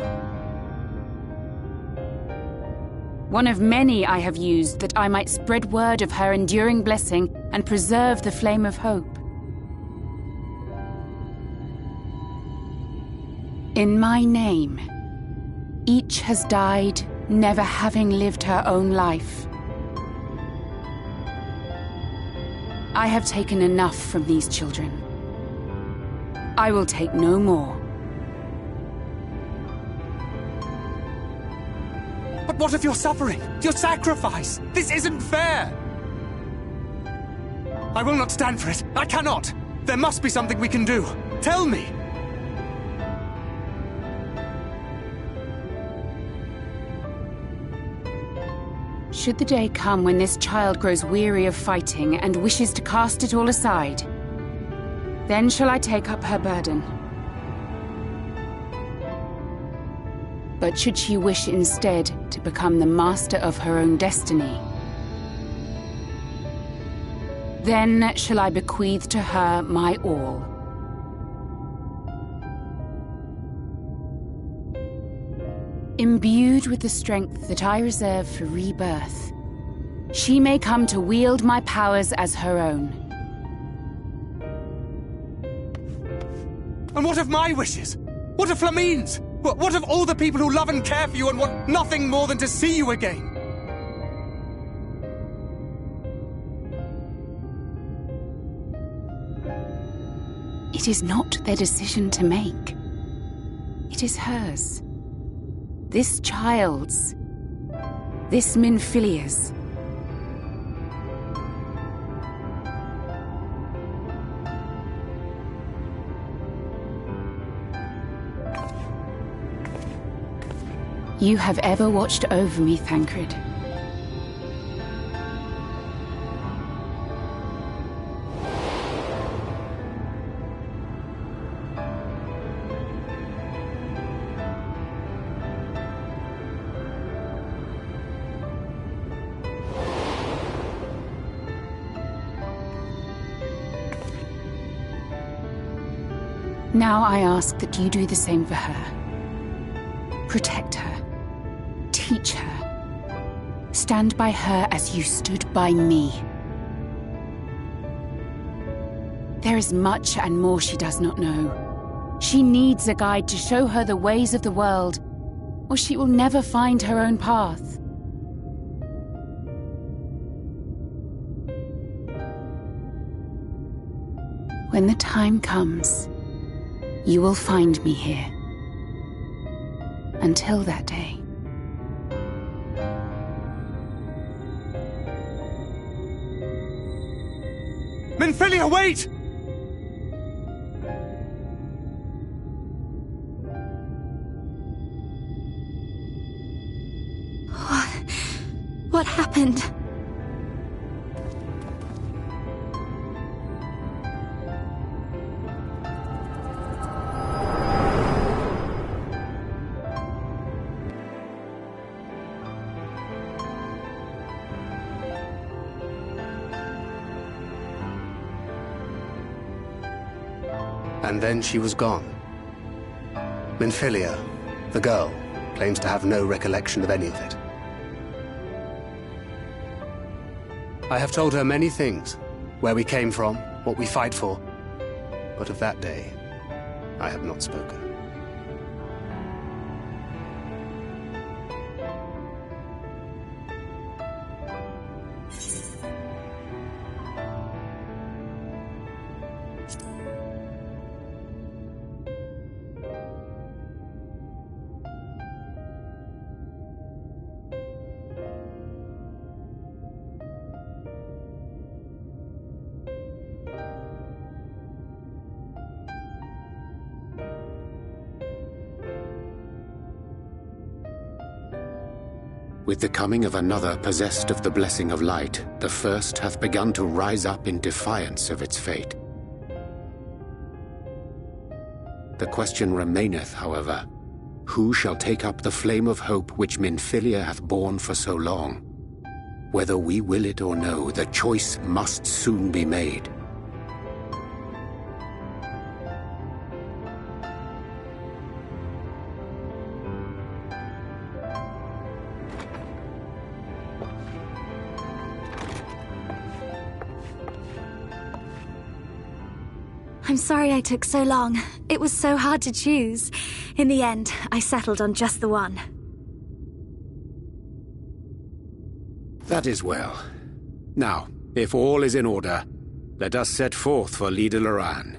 Speaker 20: One of many I have used that I might spread word of her enduring blessing and preserve the flame of hope. In my name, each has died, never having lived her own life. I have taken enough from these children. I will take no more.
Speaker 19: But what of your suffering? Your sacrifice? This isn't fair! I will not stand for it. I cannot! There must be something we can do. Tell me!
Speaker 20: Should the day come when this child grows weary of fighting and wishes to cast it all aside, then shall I take up her burden. But should she wish instead to become the master of her own destiny, then shall I bequeath to her my all. Imbued with the strength that I reserve for rebirth, she may come to wield my powers as her own.
Speaker 19: And what of my wishes? What of Flamine's? What of all the people who love and care for you and want nothing more than to see you again?
Speaker 20: It is not their decision to make. It is hers. This child's. This Minfilia's. You have ever watched over me, Thancred. Now I ask that you do the same for her. Protect her. Teach her. Stand by her as you stood by me. There is much and more she does not know. She needs a guide to show her the ways of the world, or she will never find her own path. When the time comes, you will find me here. Until that day.
Speaker 19: Minfilia, wait!
Speaker 15: What happened?
Speaker 12: And then she was gone. Minfilia, the girl, claims to have no recollection of any of it. I have told her many things. Where we came from, what we fight for. But of that day, I have not spoken.
Speaker 11: With the coming of another possessed of the blessing of light, the first hath begun to rise up in defiance of its fate. The question remaineth, however, who shall take up the flame of hope which Minfilia hath borne for so long? Whether we will it or no, the choice must soon be made.
Speaker 15: I'm sorry I took so long. It was so hard to choose. In the end, I settled on just the one.
Speaker 11: That is well. Now, if all is in order, let us set forth for Lida Loran.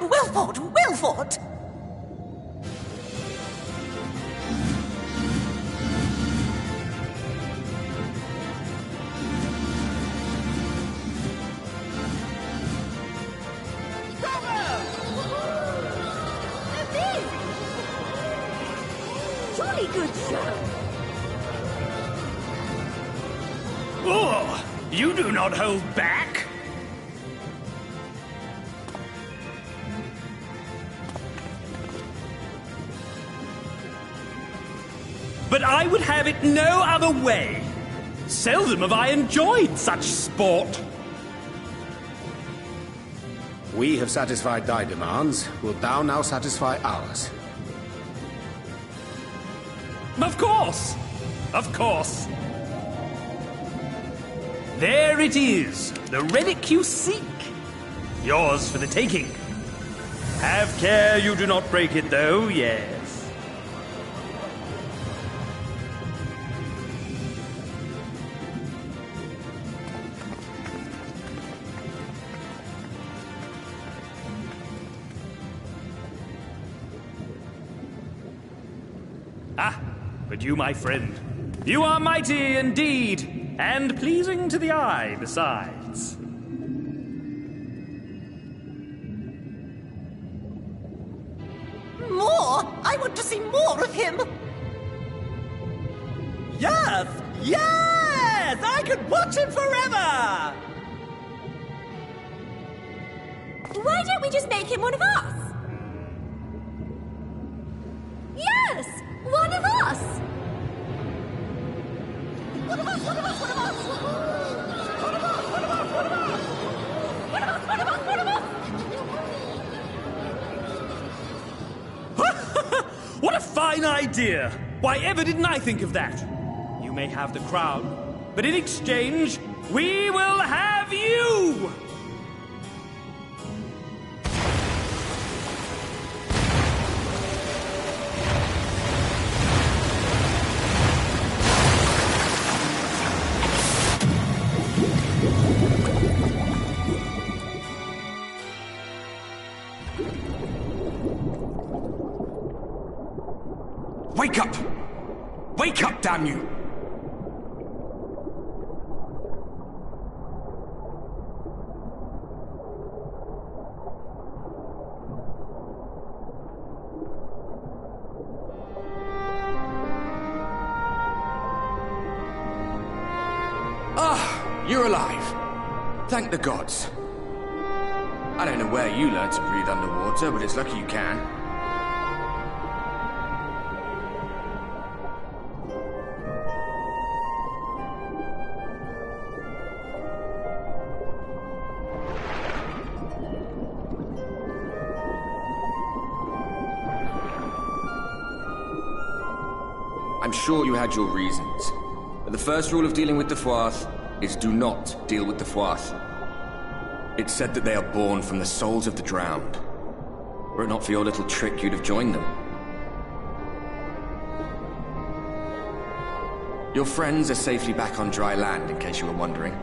Speaker 17: Wilford! Wilford!
Speaker 4: Jolly good show!
Speaker 10: Oh, you do not hold back. But I would have it no other way. Seldom have I enjoyed such sport.
Speaker 11: We have satisfied thy demands. Wilt thou now satisfy ours?
Speaker 10: Of course! Of course! There it is, the relic you seek. Yours for the taking. Have care you do not break it, though, yes. Ah, but you, my friend, you are mighty indeed, and pleasing to the eye besides.
Speaker 17: More? I want to see more of him!
Speaker 21: Yes! Yes! I could watch him forever!
Speaker 4: Why don't we just make him one of us? Yes! One of us! One of us! One of us! One of us! One of us! One of us! One of us! One of us! One of us! One of us!
Speaker 10: What a fine idea! Why ever didn't I think of that? You may have the crown, but in exchange, we will have you!
Speaker 19: Wake up! Wake up, damn you!
Speaker 22: Ah, you're alive. Thank the gods. I don't know where you learned to breathe underwater, but it's lucky you can. I'm sure you had your reasons, but the first rule of dealing with the Froth is do not deal with the Froth. It's said that they are born from the souls of the drowned. Were it not for your little trick, you'd have joined them. Your friends are safely back on dry land, in case you were wondering.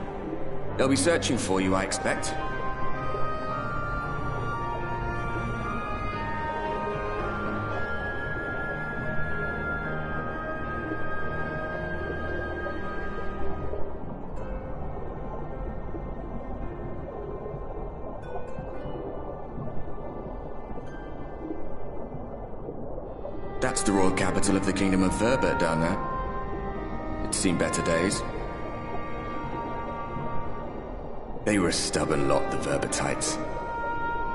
Speaker 22: They'll be searching for you, I expect. That's the royal capital of the Kingdom of Verbert down there. It's seen better days. They were a stubborn lot, the Verbertites.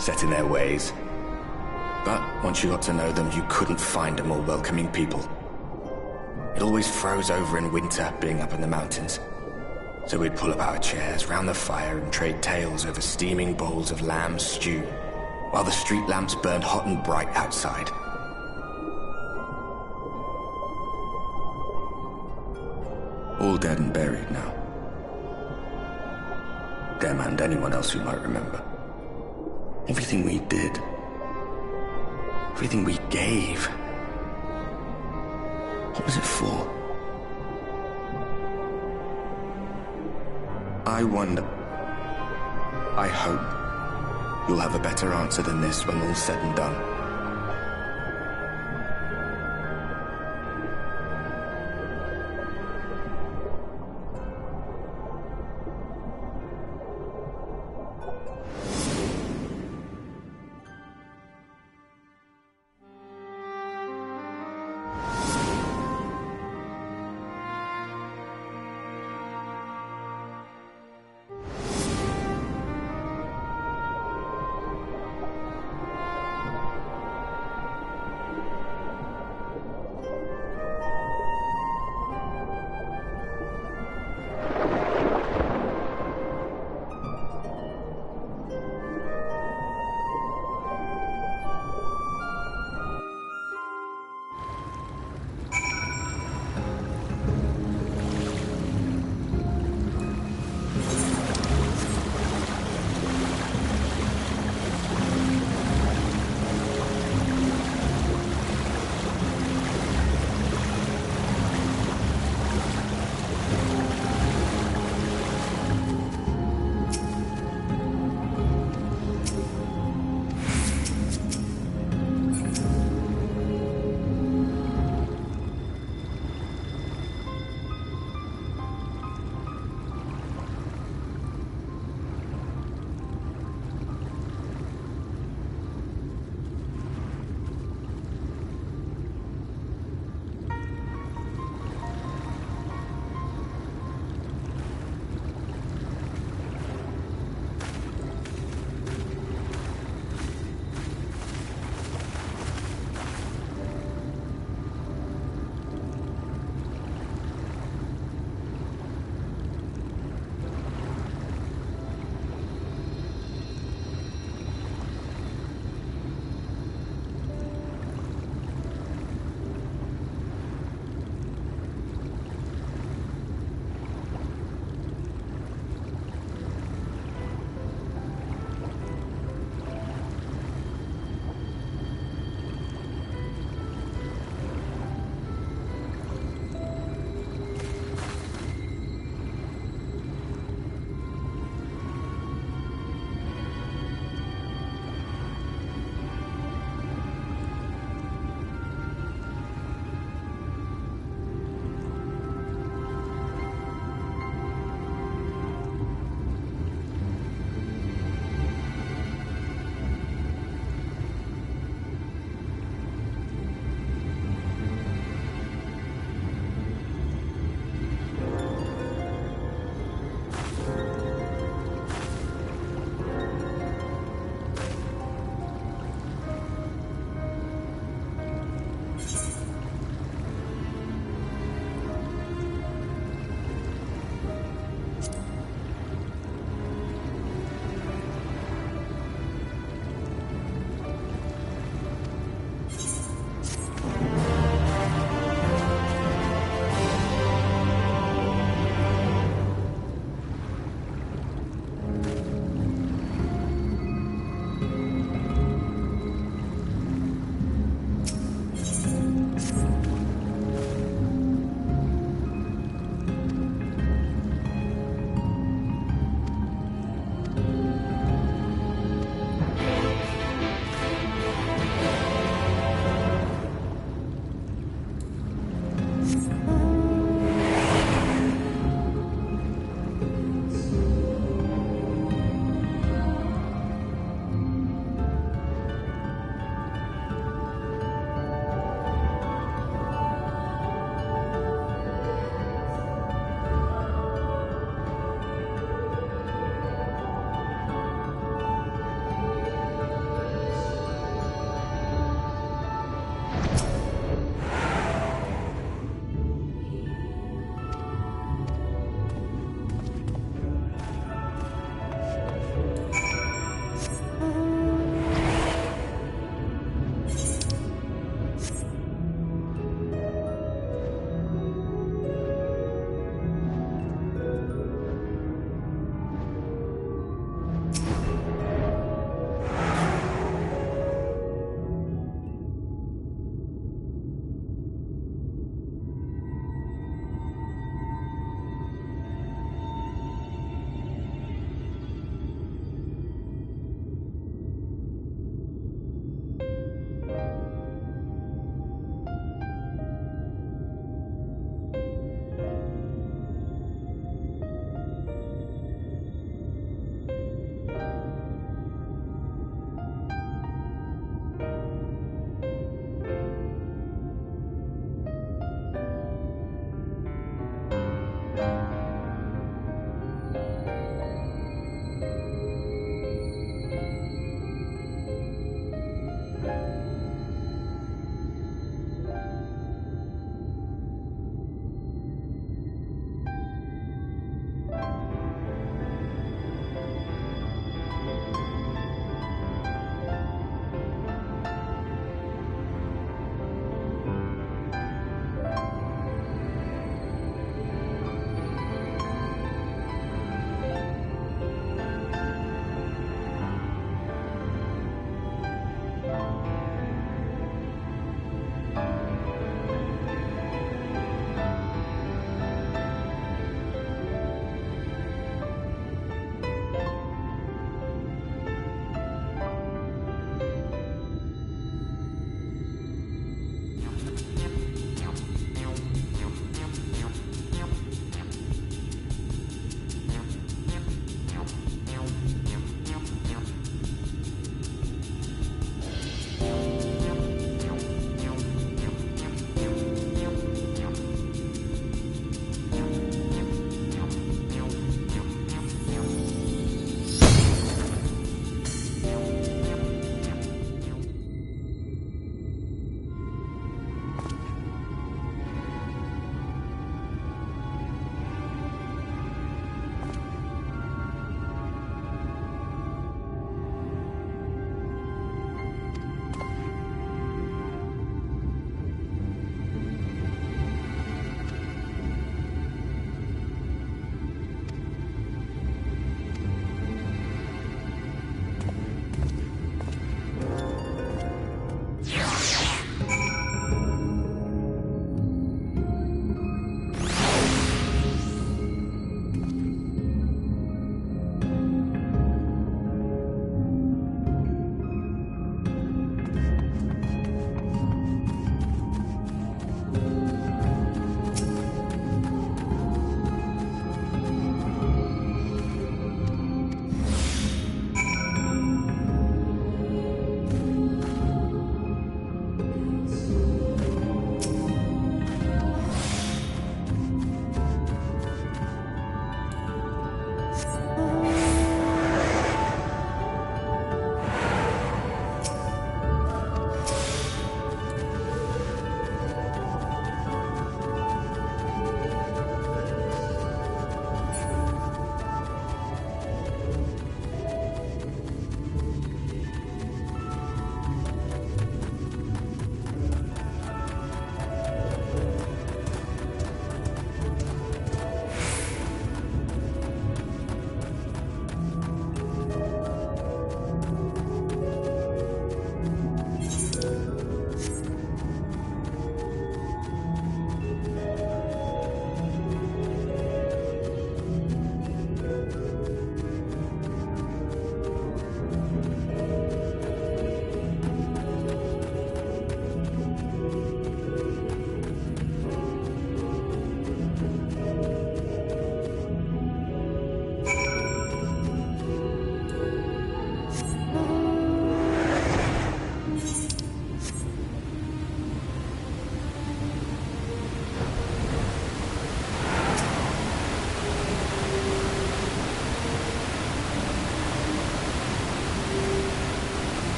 Speaker 22: Set in their ways. But once you got to know them, you couldn't find a more welcoming people. It always froze over in winter, being up in the mountains. So we'd pull up our chairs round the fire and trade tales over steaming bowls of lamb stew, while the street lamps burned hot and bright outside. All dead and buried now. Them and anyone else who might remember. Everything we did. Everything we gave. What was it for? I wonder. I hope. You'll have a better answer than this when all's said and done.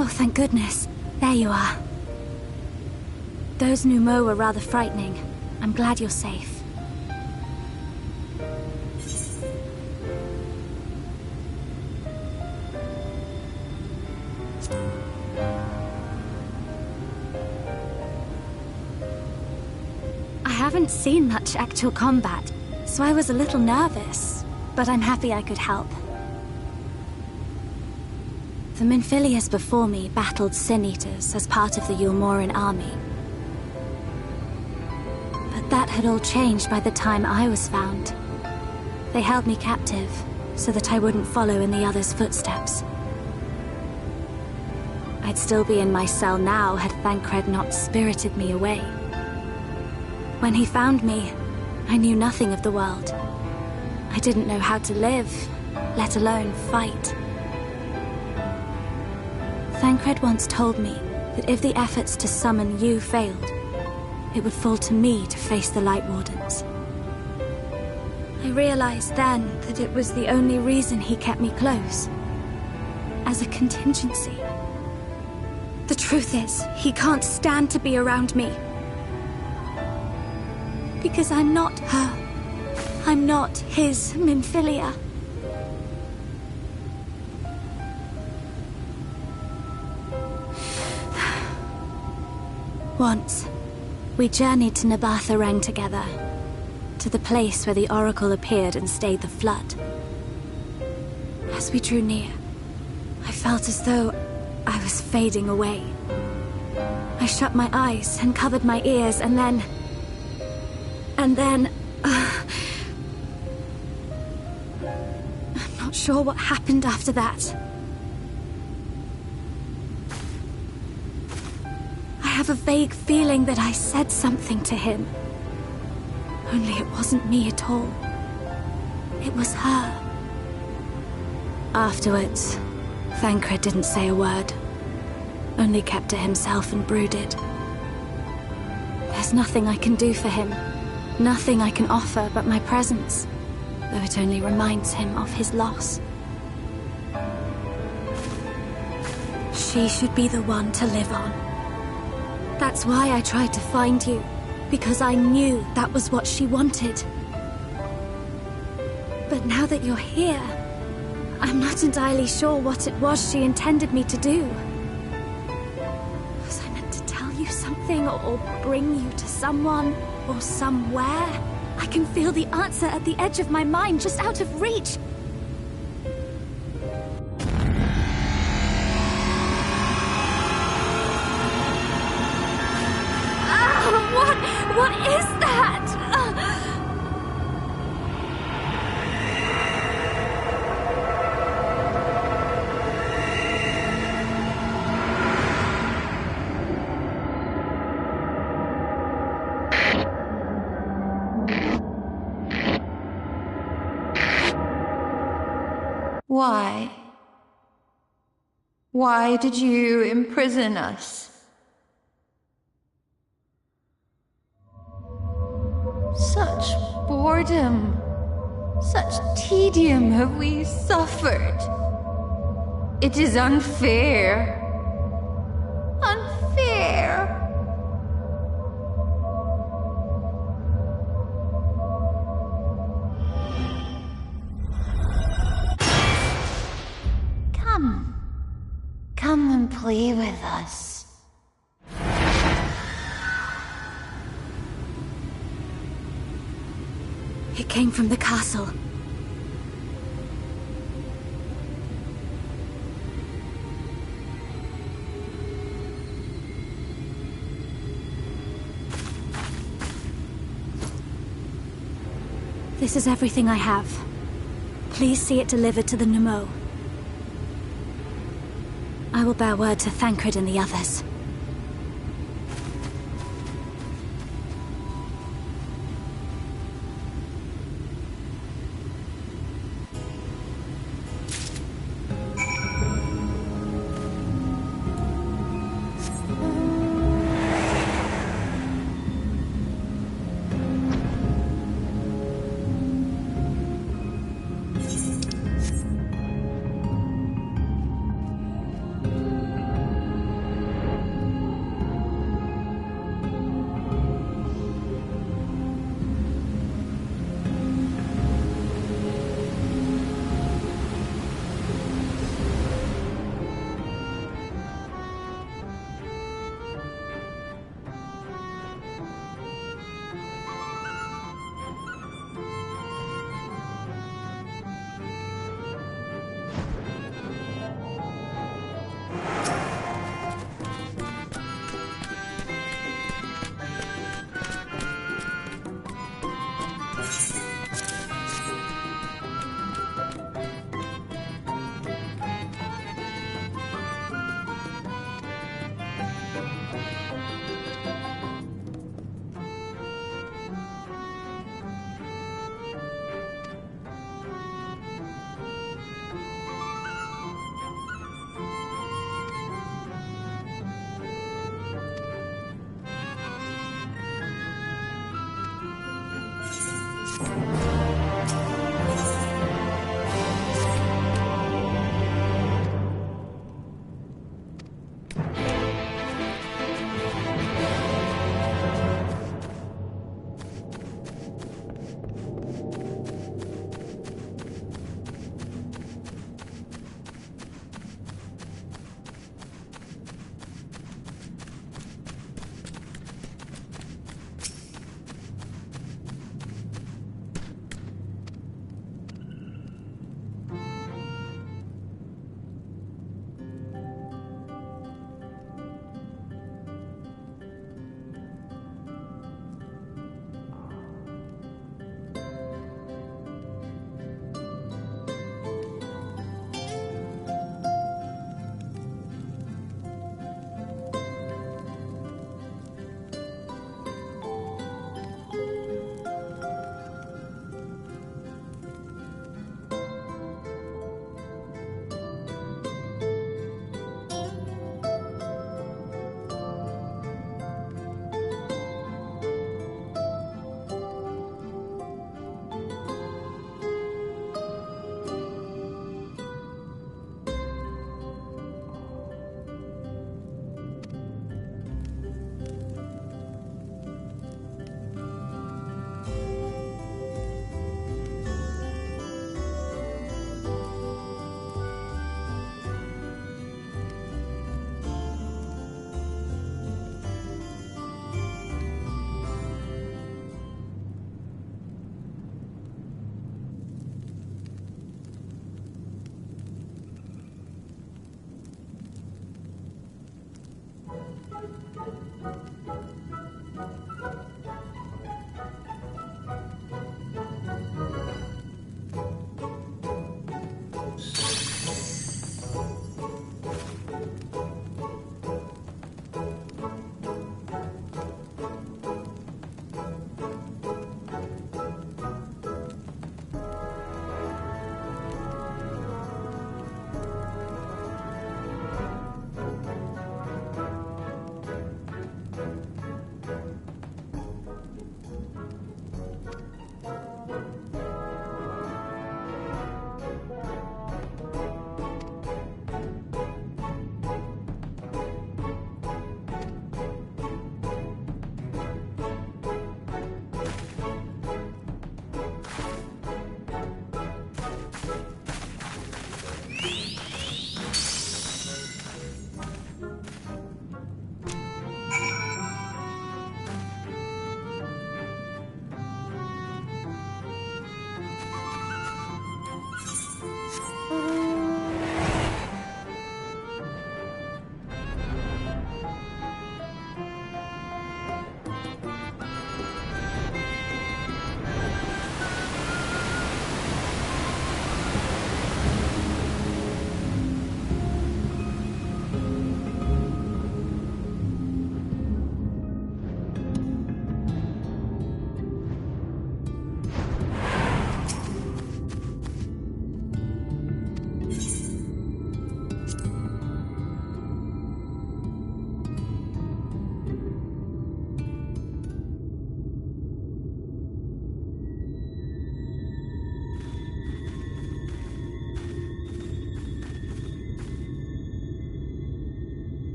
Speaker 15: Oh, thank goodness. There you are. Those Numo were rather frightening. I'm glad you're safe. I haven't seen much actual combat, so I was a little nervous, but I'm happy I could help. The Minfilius before me battled Sin-Eaters as part of the Yulmoran army. But that had all changed by the time I was found. They held me captive, so that I wouldn't follow in the others' footsteps. I'd still be in my cell now had Thancred not spirited me away. When he found me, I knew nothing of the world. I didn't know how to live, let alone fight. Thancred once told me that if the efforts to summon you failed, it would fall to me to face the Light Wardens. I realized then that it was the only reason he kept me close. As a contingency. The truth is, he can't stand to be around me. Because I'm not her. I'm not his Minfilia. Once, we journeyed to Nabatha Reng together, to the place where the Oracle appeared and stayed the flood. As we drew near, I felt as though I was fading away. I shut my eyes and covered my ears, and then... I'm not sure what happened after that. I have a vague feeling that I said something to him. Only it wasn't me at all. It was her. Afterwards, Thancred didn't say a word. Only kept to himself and brooded. There's There's nothing I can do for him. Nothing I can offer but my presence, though it only reminds him of his loss. She should be the one to live on. That's why I tried to find you, because I knew that was what she wanted. But now that you're here, I'm not entirely sure what it was she intended me to do. Was I meant to tell you something, or bring you to someone, or somewhere? I can feel the answer at the edge of my mind, just out of reach. What is that?
Speaker 3: Why? Why did you imprison us? Such boredom, such tedium have we suffered. It is unfair. Unfair. Come and play with us.
Speaker 15: It came from the castle. This is everything I have. Please see it delivered to the Nemo. I will bear word to Thancred and the others.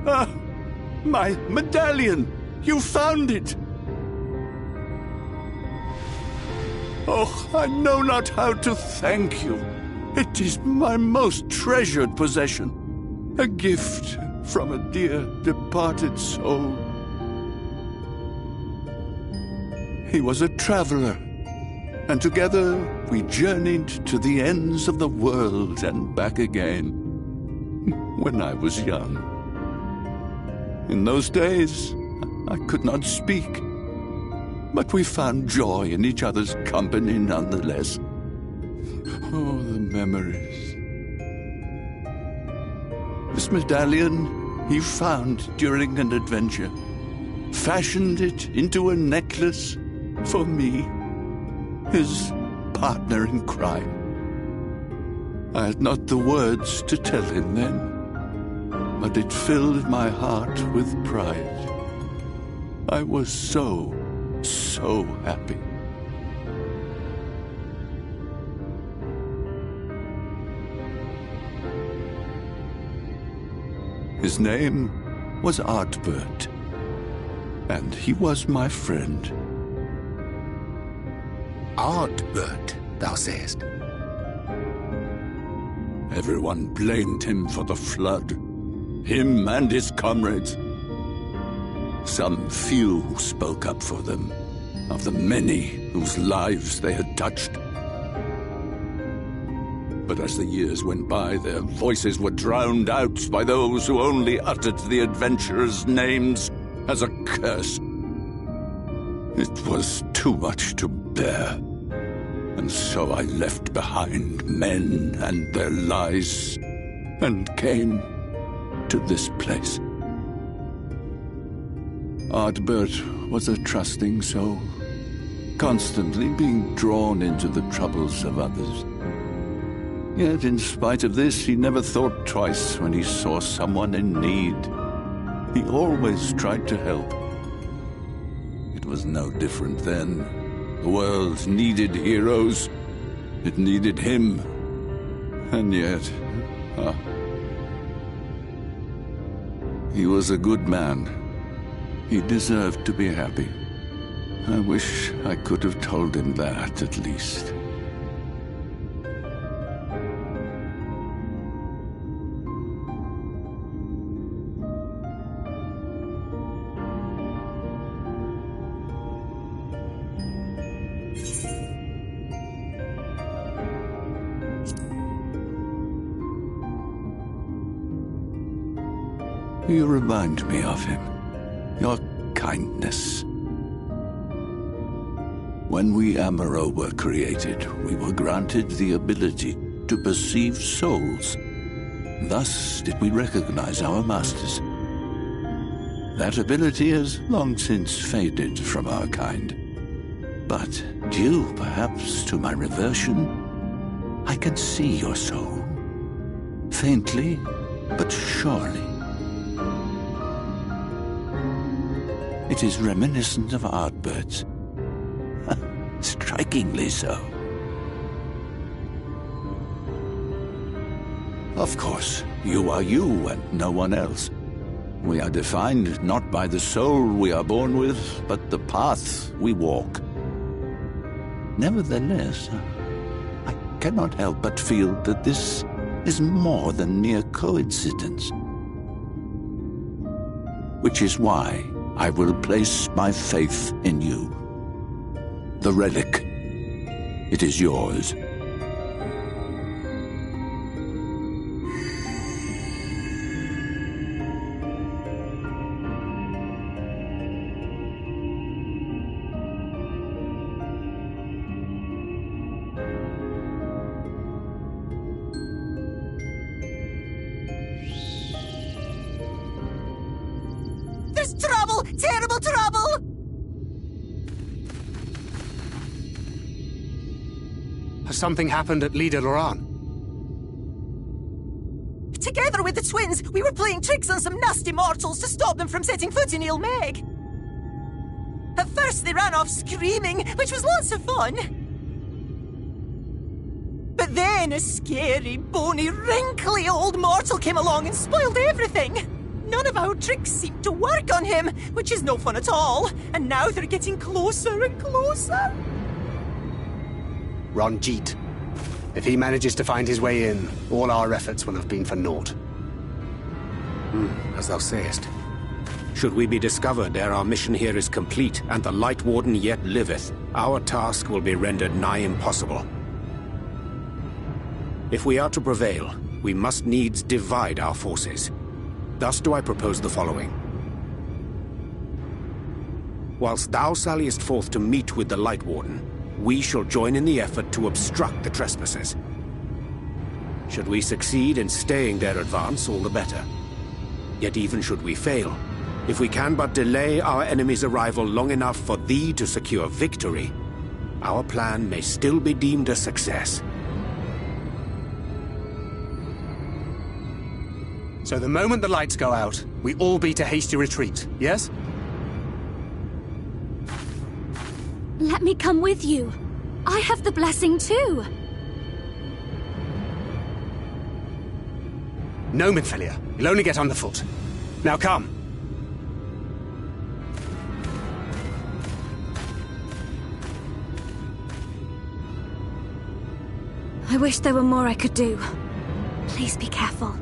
Speaker 2: Ah, my medallion! You found it! Oh, I know not how to thank you. It is my most treasured possession. A gift from a dear departed soul. He was a traveler, and together we journeyed to the ends of the world and back again. When I was young. In those days, I could not speak. But we found joy in each other's company nonetheless. Oh, the memories. This medallion he found during an adventure. Fashioned it into a necklace for me, his partner in crime. I had not the words to tell him then, but it filled my heart with pride. I was so happy. His name was Artbert, and he was my friend.
Speaker 11: Artbert, thou sayest?
Speaker 2: Everyone blamed him for the flood, him and his comrades. Some few spoke up for them, of the many whose lives they had touched. But as the years went by, their voices were drowned out by those who only uttered the adventurers' names as a curse. It was too much to bear, and so I left behind men and their lies, and came to this place. Artbert was a trusting soul, constantly being drawn into the troubles of others. Yet in spite of this, he never thought twice when he saw someone in need. He always tried to help. It was no different then. The world needed heroes. It needed him. And yet, he was a good man. He deserved to be happy. I wish I could have told him that, at least. You remind me of him. Your kindness. When we Amaro were created, we were granted the ability to perceive souls. Thus did we recognize our masters. That ability has long since faded from our kind. But due, perhaps, to my reversion, I can see your soul. Faintly, but surely. It is reminiscent of Artbert's. Strikingly so. Of course, you are you and no one else. We are defined not by the soul we are born with, but the path we walk. Nevertheless, I cannot help but feel that this is more than mere coincidence. Which is why I will place my faith in you. The relic. It is yours.
Speaker 17: There's trouble! Terrible trouble!
Speaker 12: Has something happened at Lida Loran?
Speaker 17: Together with the twins, we were playing tricks on some nasty mortals to stop them from setting foot in Ilmeg. At first they ran off screaming, which was lots of fun. But then a scary, bony, wrinkly old mortal came along and spoiled everything. none of our tricks seem to work on him, which is no fun at all. And now they're getting closer and closer.
Speaker 12: Ranjit. If he manages to find his way in, all our efforts will have been for naught.
Speaker 11: As thou sayest. Should we be discovered ere our mission here is complete, and the Light Warden yet liveth, our task will be rendered nigh impossible. If we are to prevail, we must needs divide our forces. Thus do I propose the following. Whilst thou salliest forth to meet with the Light Warden, we shall join in the effort to obstruct the trespassers. Should we succeed in staying their advance, all the better. Yet even should we fail, if we can but delay our enemy's arrival long enough for thee to secure victory, our plan may still be deemed a success.
Speaker 12: So the moment the lights go out, we all beat a hasty retreat, yes?
Speaker 15: Let me come with you. I have the blessing too.
Speaker 12: No, Minfilia. You'll only get underfoot. Now come.
Speaker 15: I wish there were more I could do. Please be careful.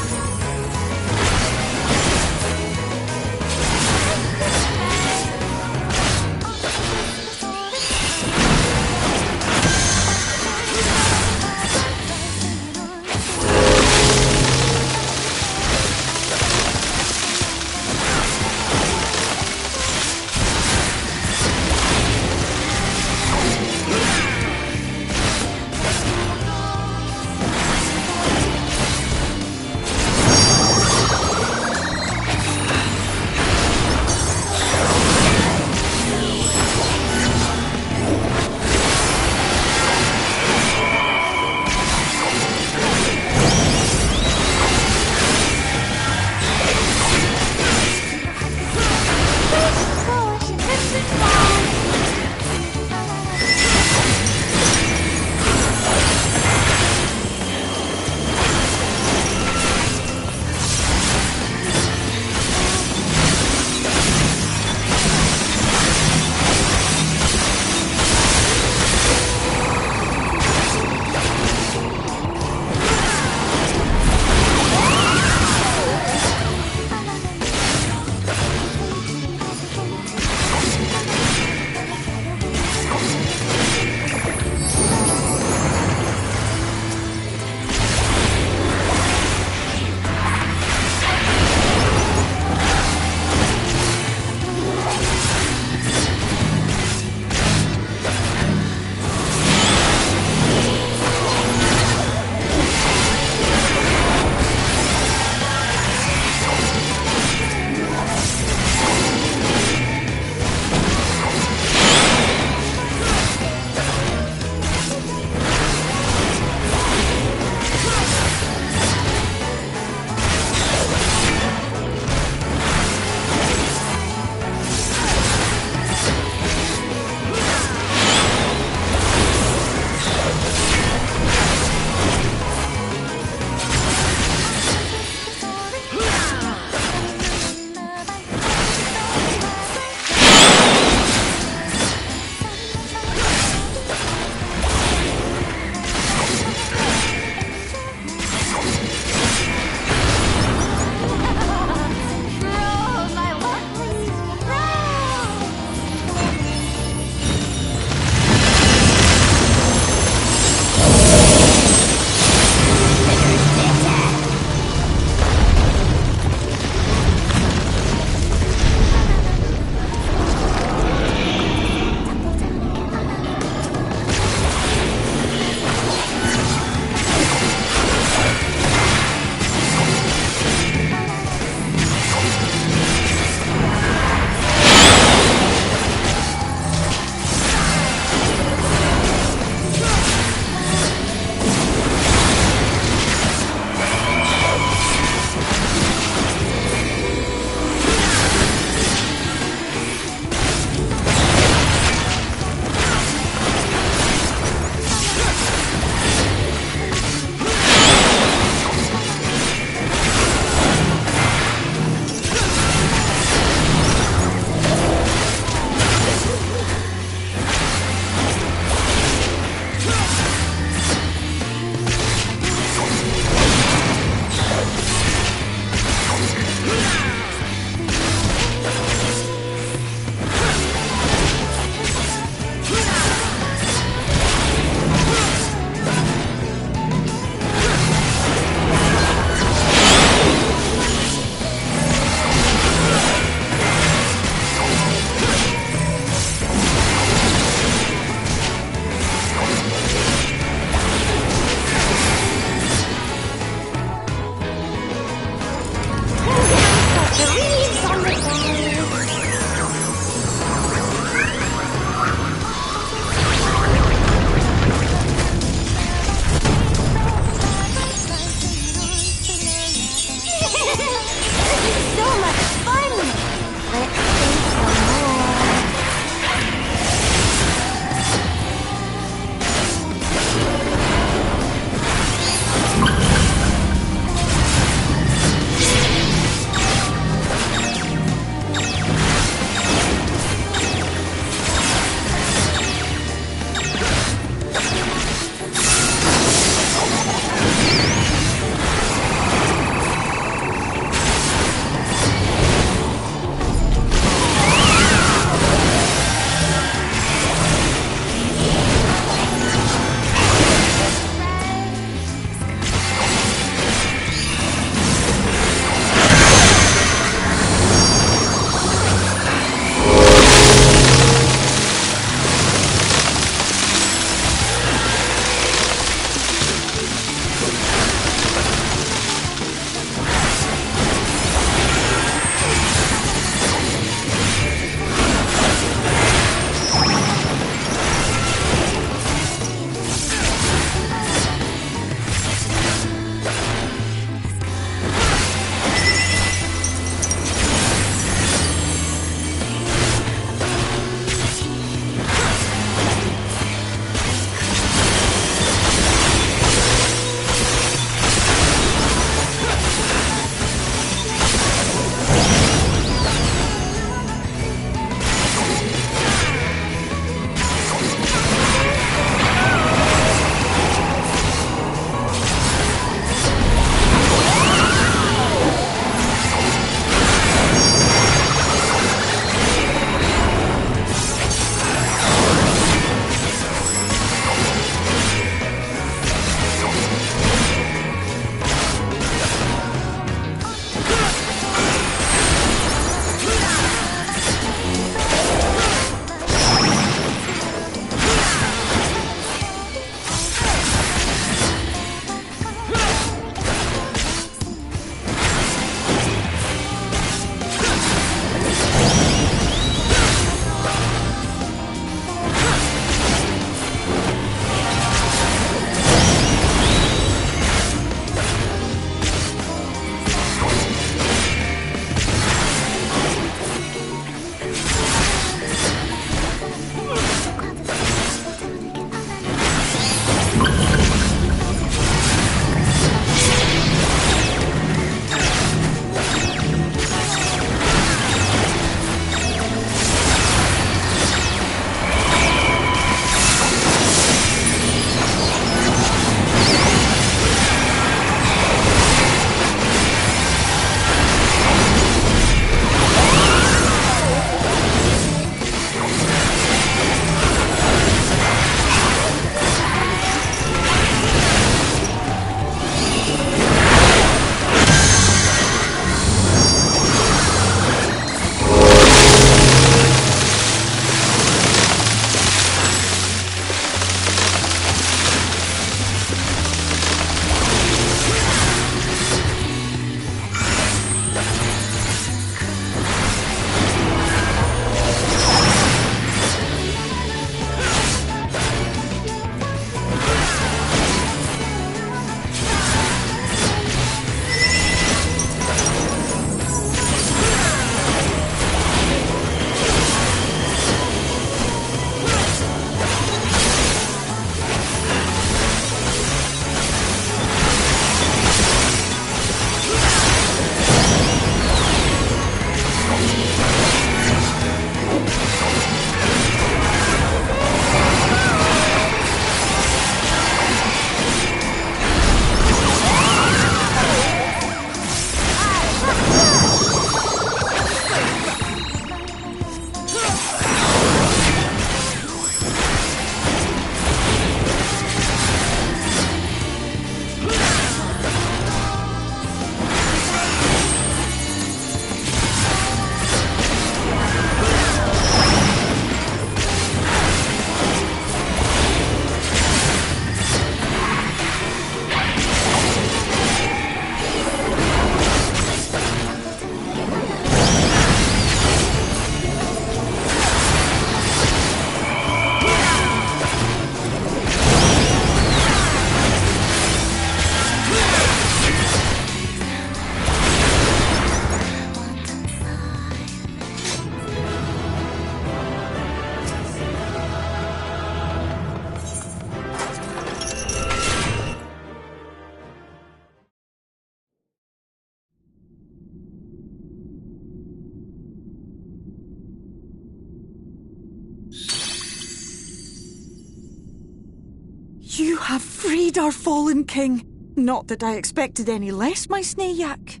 Speaker 18: You have freed our fallen king. Not that I expected any less, my Snayak.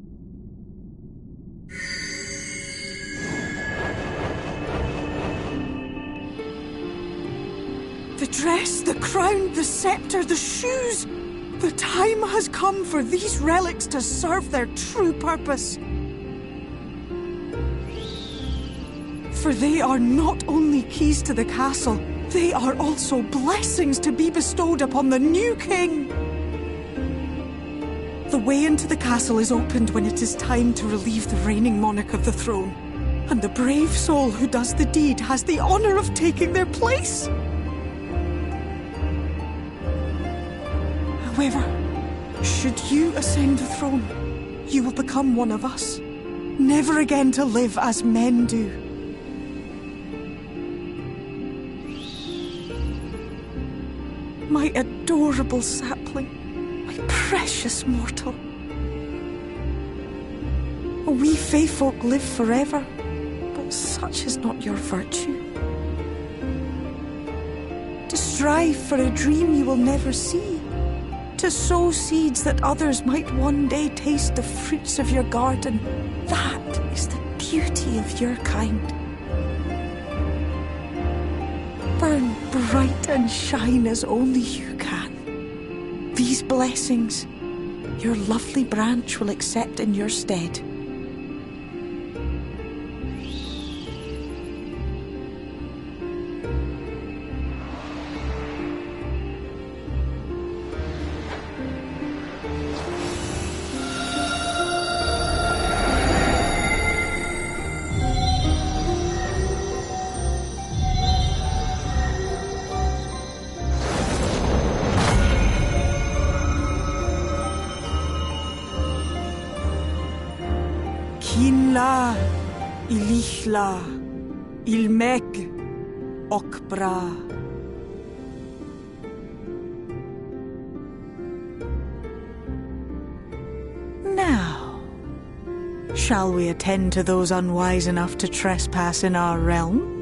Speaker 18: The dress, the crown, the scepter, the shoes. The time has come for these relics to serve their true purpose. For they are not only keys to the castle, they are also blessings to be bestowed upon the new king. The way into the castle is opened when it is time to relieve the reigning monarch of the throne. And the brave soul who does the deed has the honor of taking their place. However, should you ascend the throne, you will become one of us, never again to live as men do. My adorable sapling, my precious mortal. We Fae folk live forever, but such is not your virtue. To strive for a dream you will never see, to sow seeds that others might one day taste the fruits of your garden, that is the beauty of your kind. Burn bright and shine as only you can. These blessings, your lovely branch will accept in your stead. Kinla, Ilishla, Ilmeg, Okbra. Now, shall we attend to those unwise enough to trespass in our realm?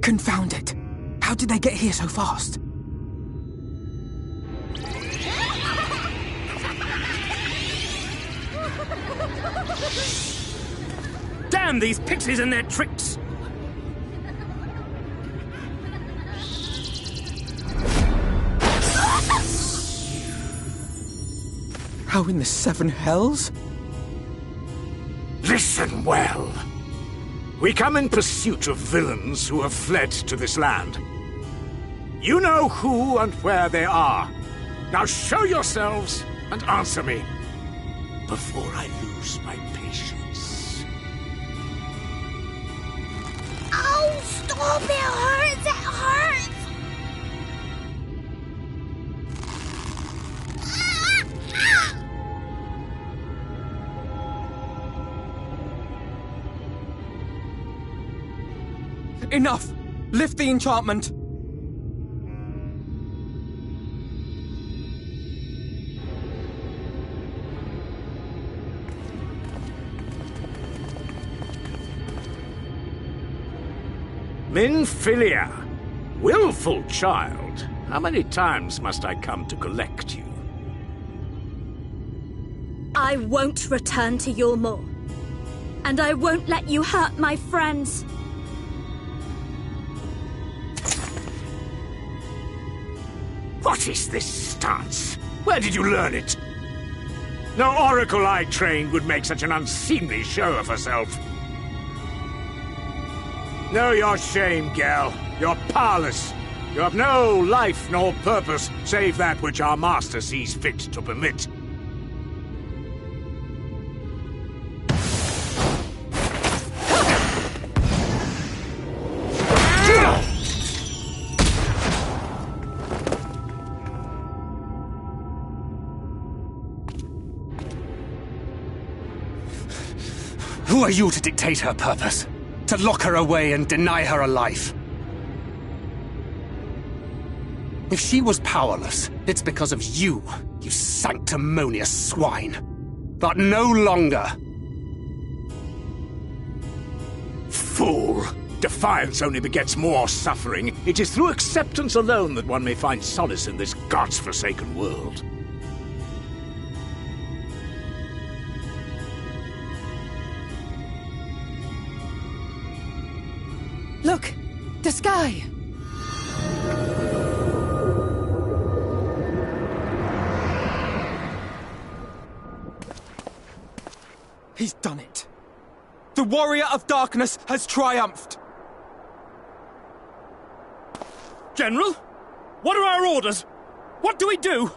Speaker 8: Confound it! How did they get here so fast?
Speaker 10: Damn these pixies and their tricks!
Speaker 8: How in the seven hells?
Speaker 5: Listen well. We come in pursuit of villains who have fled to this land. You know who and where they are. Now show yourselves and answer me before I lose my patience.
Speaker 16: Oh, stop! It hurts! It hurts!
Speaker 8: Enough! Lift the enchantment!
Speaker 5: Minfilia, willful child. How many times must I come to collect you?
Speaker 15: I won't return to Yulmore. And I won't let you hurt my friends.
Speaker 5: What is this stance? Where did you learn it? No oracle I trained would make such an unseemly show of herself. Know your shame, gal. You're powerless. You have no life nor purpose, save that which our master sees fit to permit.
Speaker 19: Who are you to dictate her purpose? To lock her away and deny her a life. If she was powerless, it's because of you, you sanctimonious swine. But no longer.
Speaker 5: Fool! Defiance only begets more suffering. It is through acceptance alone that one may find solace in this god's-forsaken world.
Speaker 20: Look! The sky!
Speaker 19: He's done it. The Warrior of Darkness has triumphed.
Speaker 10: General? What are our orders? What do we do?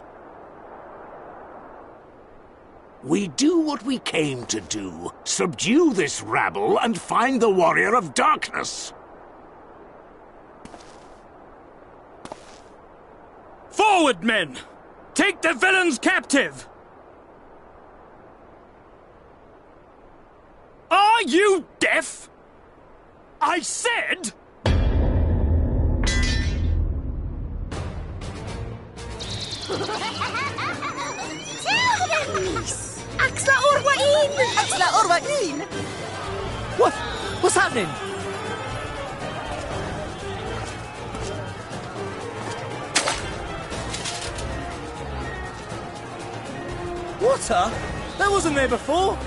Speaker 5: We do what we came to do. Subdue this rabble and find the Warrior of Darkness.
Speaker 10: Forward, men! Take the villains captive! Are you deaf? I said...
Speaker 17: Axla Orwain! Axla Orwain!
Speaker 10: What's happening? Water? That wasn't there before.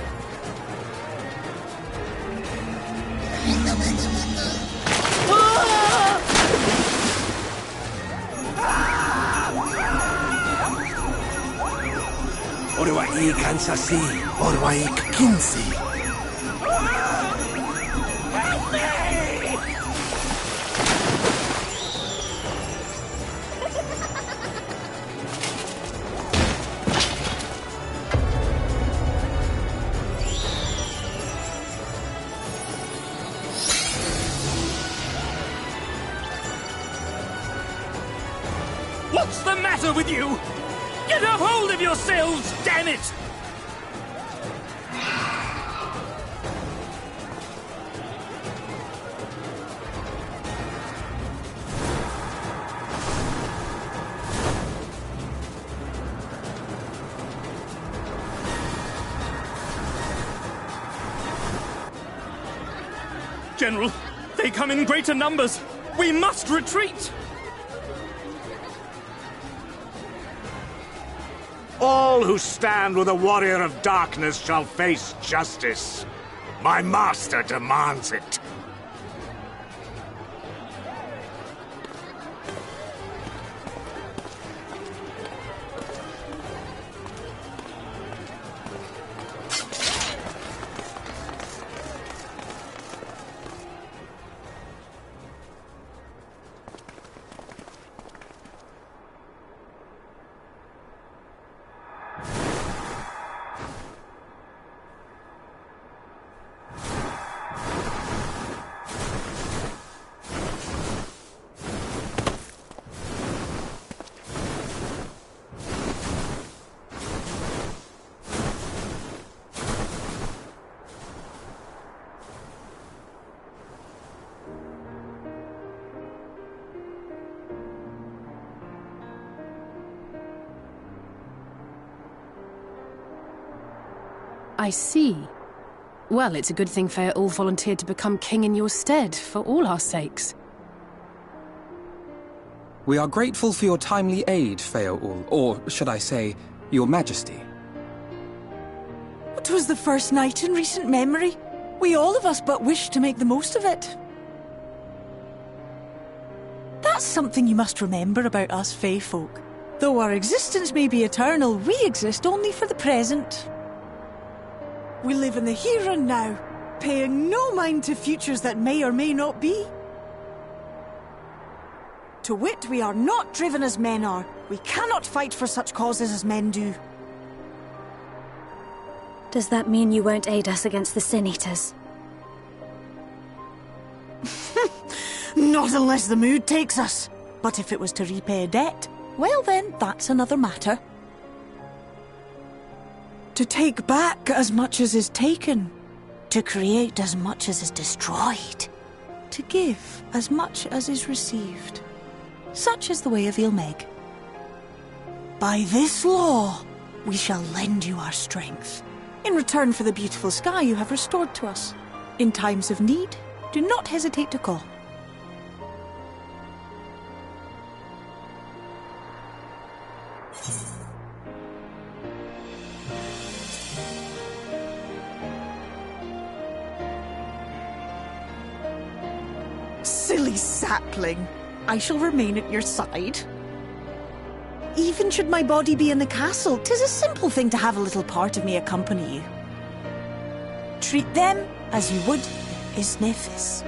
Speaker 2: Orwaik Ansasi, Orwaik Kinsi.
Speaker 10: What's the matter with you? Get a hold of yourselves, damn it! General, they come in greater numbers. We must retreat!
Speaker 5: All who stand with the Warrior of Darkness shall face justice. My master demands it.
Speaker 9: I see. Well, it's a good thing Fear-Ul volunteered to become king in your stead, for all our sakes.
Speaker 8: We are grateful for your timely aid, Fear-Ul, or should I say, your majesty.
Speaker 18: It was the first night in recent memory. We all of us but wish to make the most of it. That's something you must remember about us Fae folk. Though our existence may be eternal, we exist only for the present. We live in the here and now, paying no mind to futures that may or may not be. To wit, we are not driven as men are. We cannot fight for such causes as men do.
Speaker 15: Does that mean you won't aid us against the Sin Eaters?
Speaker 18: Not unless the mood takes us. But if it was to repay a debt, well then, that's another matter. To take back as much as is taken. To create as much as is destroyed. To give as much as is received. Such is the way of Ilmeg. By this law, we shall lend you our strength, in return for the beautiful sky you have restored to us. In times of need, do not hesitate to call. Silly sapling. I shall remain at your side. Even should my body be in the castle, 'tis a simple thing to have a little part of me accompany you. Treat them as you would Isnefis.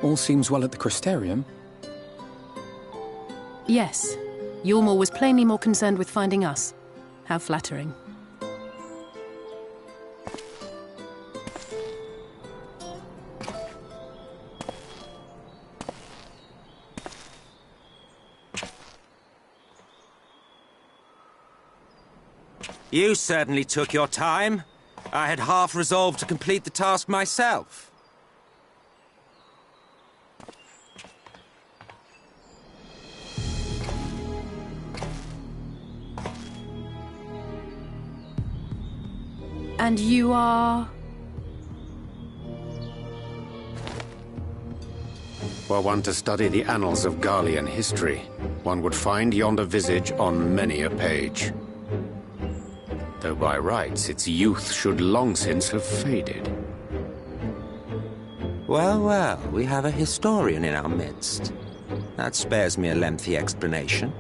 Speaker 8: All seems well at the Crystarium.
Speaker 9: Yes. Yulmore was plainly more concerned with finding us. How flattering.
Speaker 1: You certainly took your time. I had half resolved to complete the task myself.
Speaker 9: And you are...
Speaker 11: Were one to study the annals of Garlean history, one would find yonder visage on many a page. Though by rights its youth should long since have faded.
Speaker 1: Well, well, we have a historian in our midst. That spares me a lengthy explanation.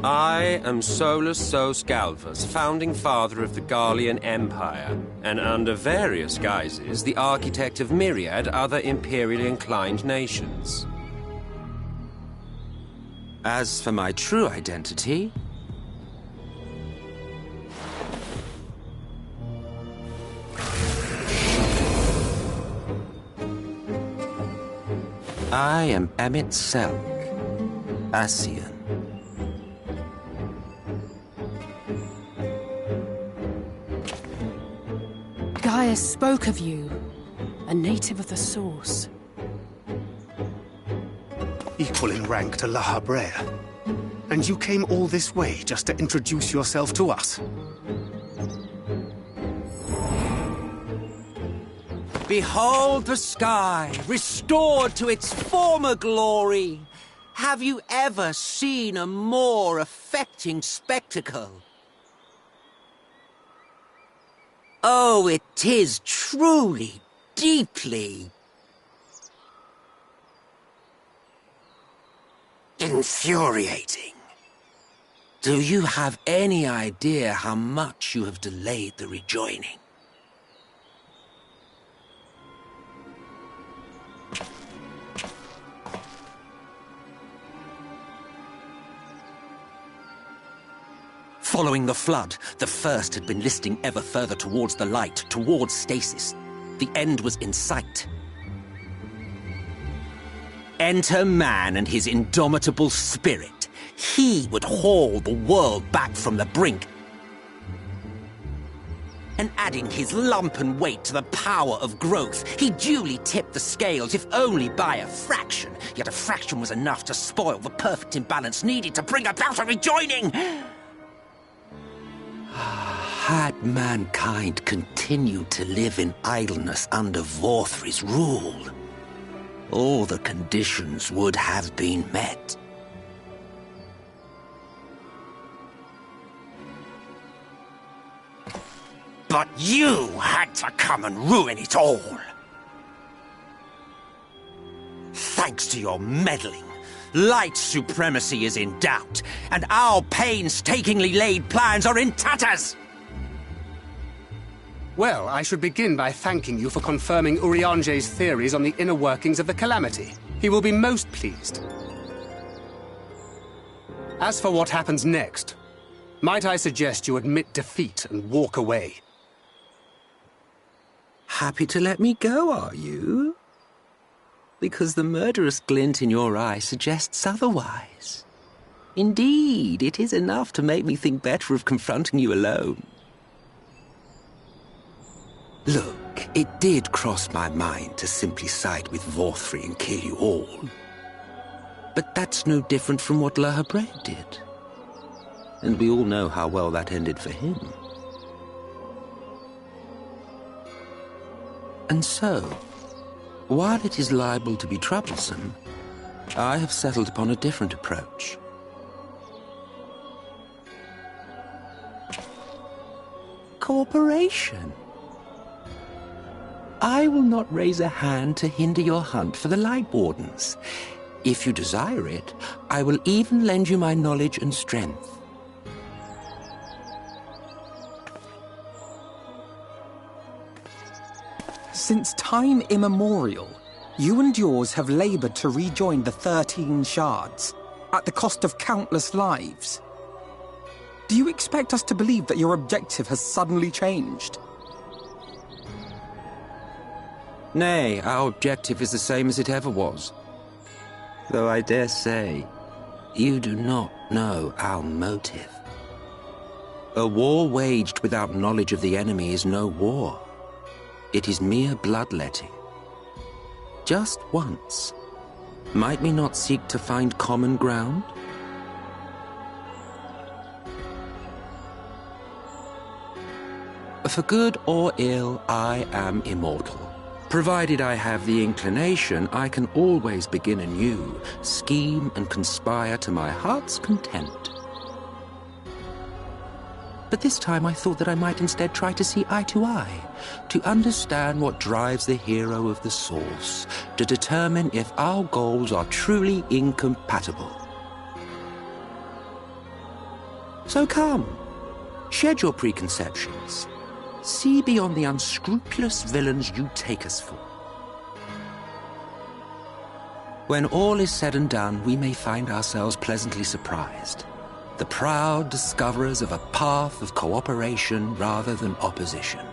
Speaker 6: I am Solus Sos Galvus, founding father of the Garlean Empire, and under various guises, the architect of myriad other imperially inclined nations.
Speaker 1: As for my true identity... I am Amit Selk, Asian.
Speaker 9: Gaius spoke of you, a native of the Source.
Speaker 19: Equal in rank to La Habrea. And you came all this way just to introduce yourself to us?
Speaker 1: Behold the sky, restored to its former glory. Have you ever seen a more affecting spectacle? Oh, it is truly, deeply infuriating. Do you have any idea how much you have delayed the rejoining? Following the flood, the First had been listing ever further towards the light, towards stasis. The end was in sight. Enter man and his indomitable spirit. He would haul the world back from the brink. And adding his lumpen weight to the power of growth, he duly tipped the scales, if only by a fraction. Yet a fraction was enough to spoil the perfect imbalance needed to bring about a rejoining. Had mankind continued to live in idleness under Vorthri's rule, all the conditions would have been met. But you had to come and ruin it all. Thanks to your meddling, light supremacy is in doubt, and our painstakingly laid plans are in tatters!
Speaker 19: Well, I should begin by thanking you for confirming Urianger's theories on the inner workings of the Calamity. He will be most pleased. As for what happens next, might I suggest you admit defeat and walk away?
Speaker 1: Happy to let me go, are you? Because the murderous glint in your eye suggests otherwise. Indeed, it is enough to make me think better of confronting you alone. Look, it did cross my mind to simply side with Vorthri and kill you all. But that's no different from what Lahabred did. And we all know how well that ended for him. And so, while it is liable to be troublesome, I have settled upon a different approach. Cooperation. I will not raise a hand to hinder your hunt for the Light Wardens. If you desire it, I will even lend you my knowledge and strength.
Speaker 8: Since time immemorial, you and yours have labored to rejoin the 13 shards, at the cost of countless lives. Do you expect us to believe that your objective has suddenly changed?
Speaker 1: Nay, our objective is the same as it ever was. Though I dare say, you do not know our motive. A war waged without knowledge of the enemy is no war. It is mere bloodletting. Just once, might we not seek to find common ground? For good or ill, I am immortal. Provided I have the inclination, I can always begin anew, scheme and conspire to my heart's content. But this time I thought that I might instead try to see eye to eye, to understand what drives the hero of the Source, to determine if our goals are truly incompatible. So come, shed your preconceptions. See beyond the unscrupulous villains you take us for. When all is said and done, we may find ourselves pleasantly surprised. The proud discoverers of a path of cooperation rather than opposition.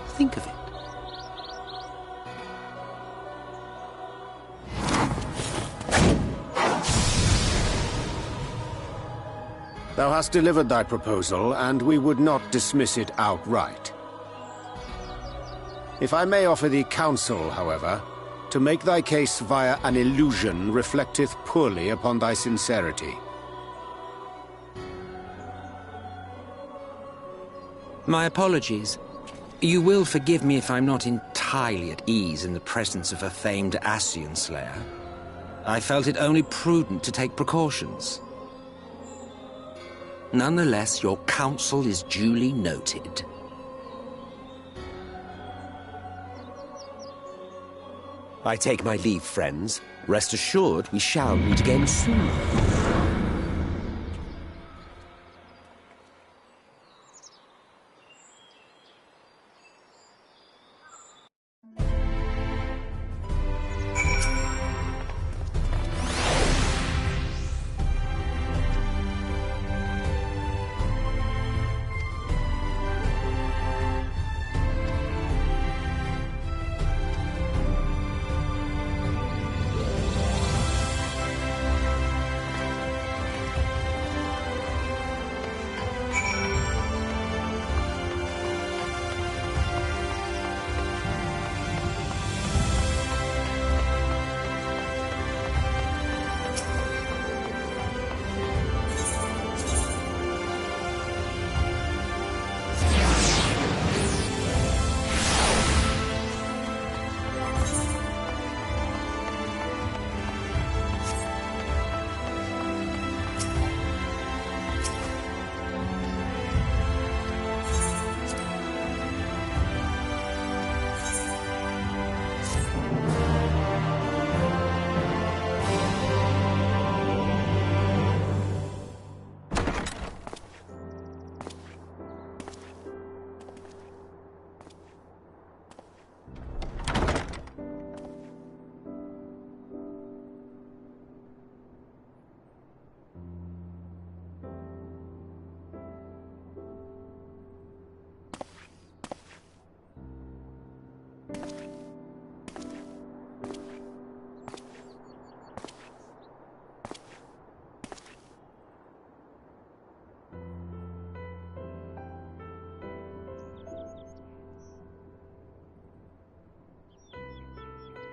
Speaker 1: Think of it.
Speaker 11: Thou hast delivered thy proposal, and we would not dismiss it outright. If I may offer thee counsel, however, to make thy case via an illusion reflecteth poorly upon thy sincerity.
Speaker 1: My apologies. You will forgive me if I'm not entirely at ease in the presence of a famed Ascian slayer. I felt it only prudent to take precautions. Nonetheless, your counsel is duly noted.
Speaker 6: I take my leave, friends. Rest assured, we shall meet again soon.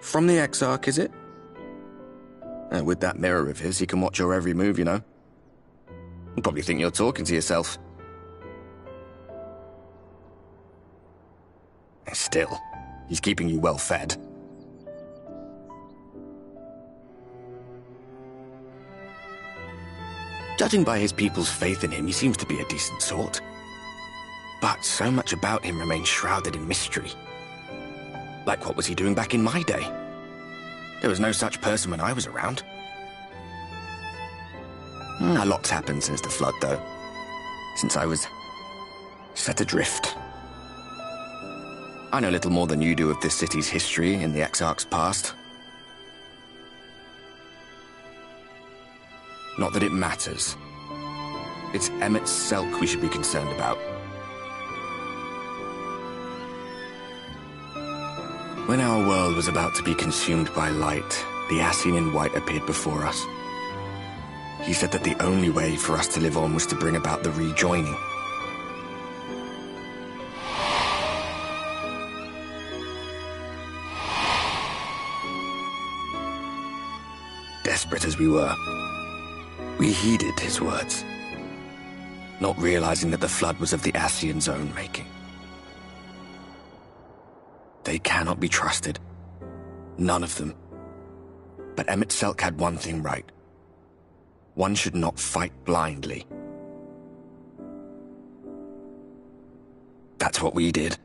Speaker 22: From the Exarch, is it? With that mirror of his, he can watch your every move, you know. He'll probably think you're talking to yourself. Still, he's keeping you well fed. Judging by his people's faith in him, he seems to be a decent sort. But so much about him remains shrouded in mystery. Like, what was he doing back in my day? There was no such person when I was around. A lot's happened since the Flood, though. Since I was set adrift. I know little more than you do of this city's history in the Exarch's past. Not that it matters. It's Emmett Selk we should be concerned about. When our world was about to be consumed by light, the Ascian in white appeared before us. He said that the only way for us to live on was to bring about the rejoining. Desperate as we were, we heeded his words, not realizing that the Flood was of the Ascian's own making. They cannot be trusted. None of them. But Emmett Selk had one thing right. One should not fight blindly. That's what we did.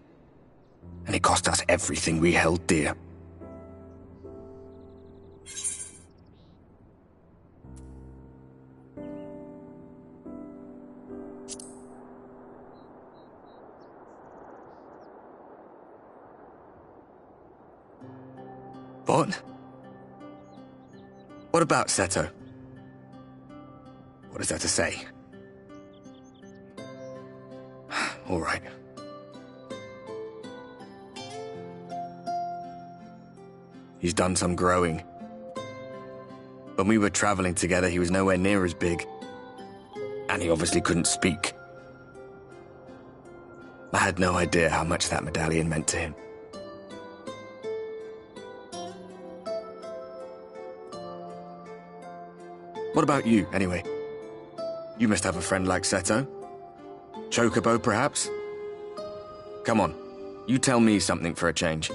Speaker 22: And it cost us everything we held dear. What? What about Seto? What is there to say? All right. He's done some growing. When we were traveling together, he was nowhere near as big. And he obviously couldn't speak. I had no idea how much that medallion meant to him. What about you, anyway? You must have a friend like Seto. Chocobo, perhaps? Come on, you tell me something for a change.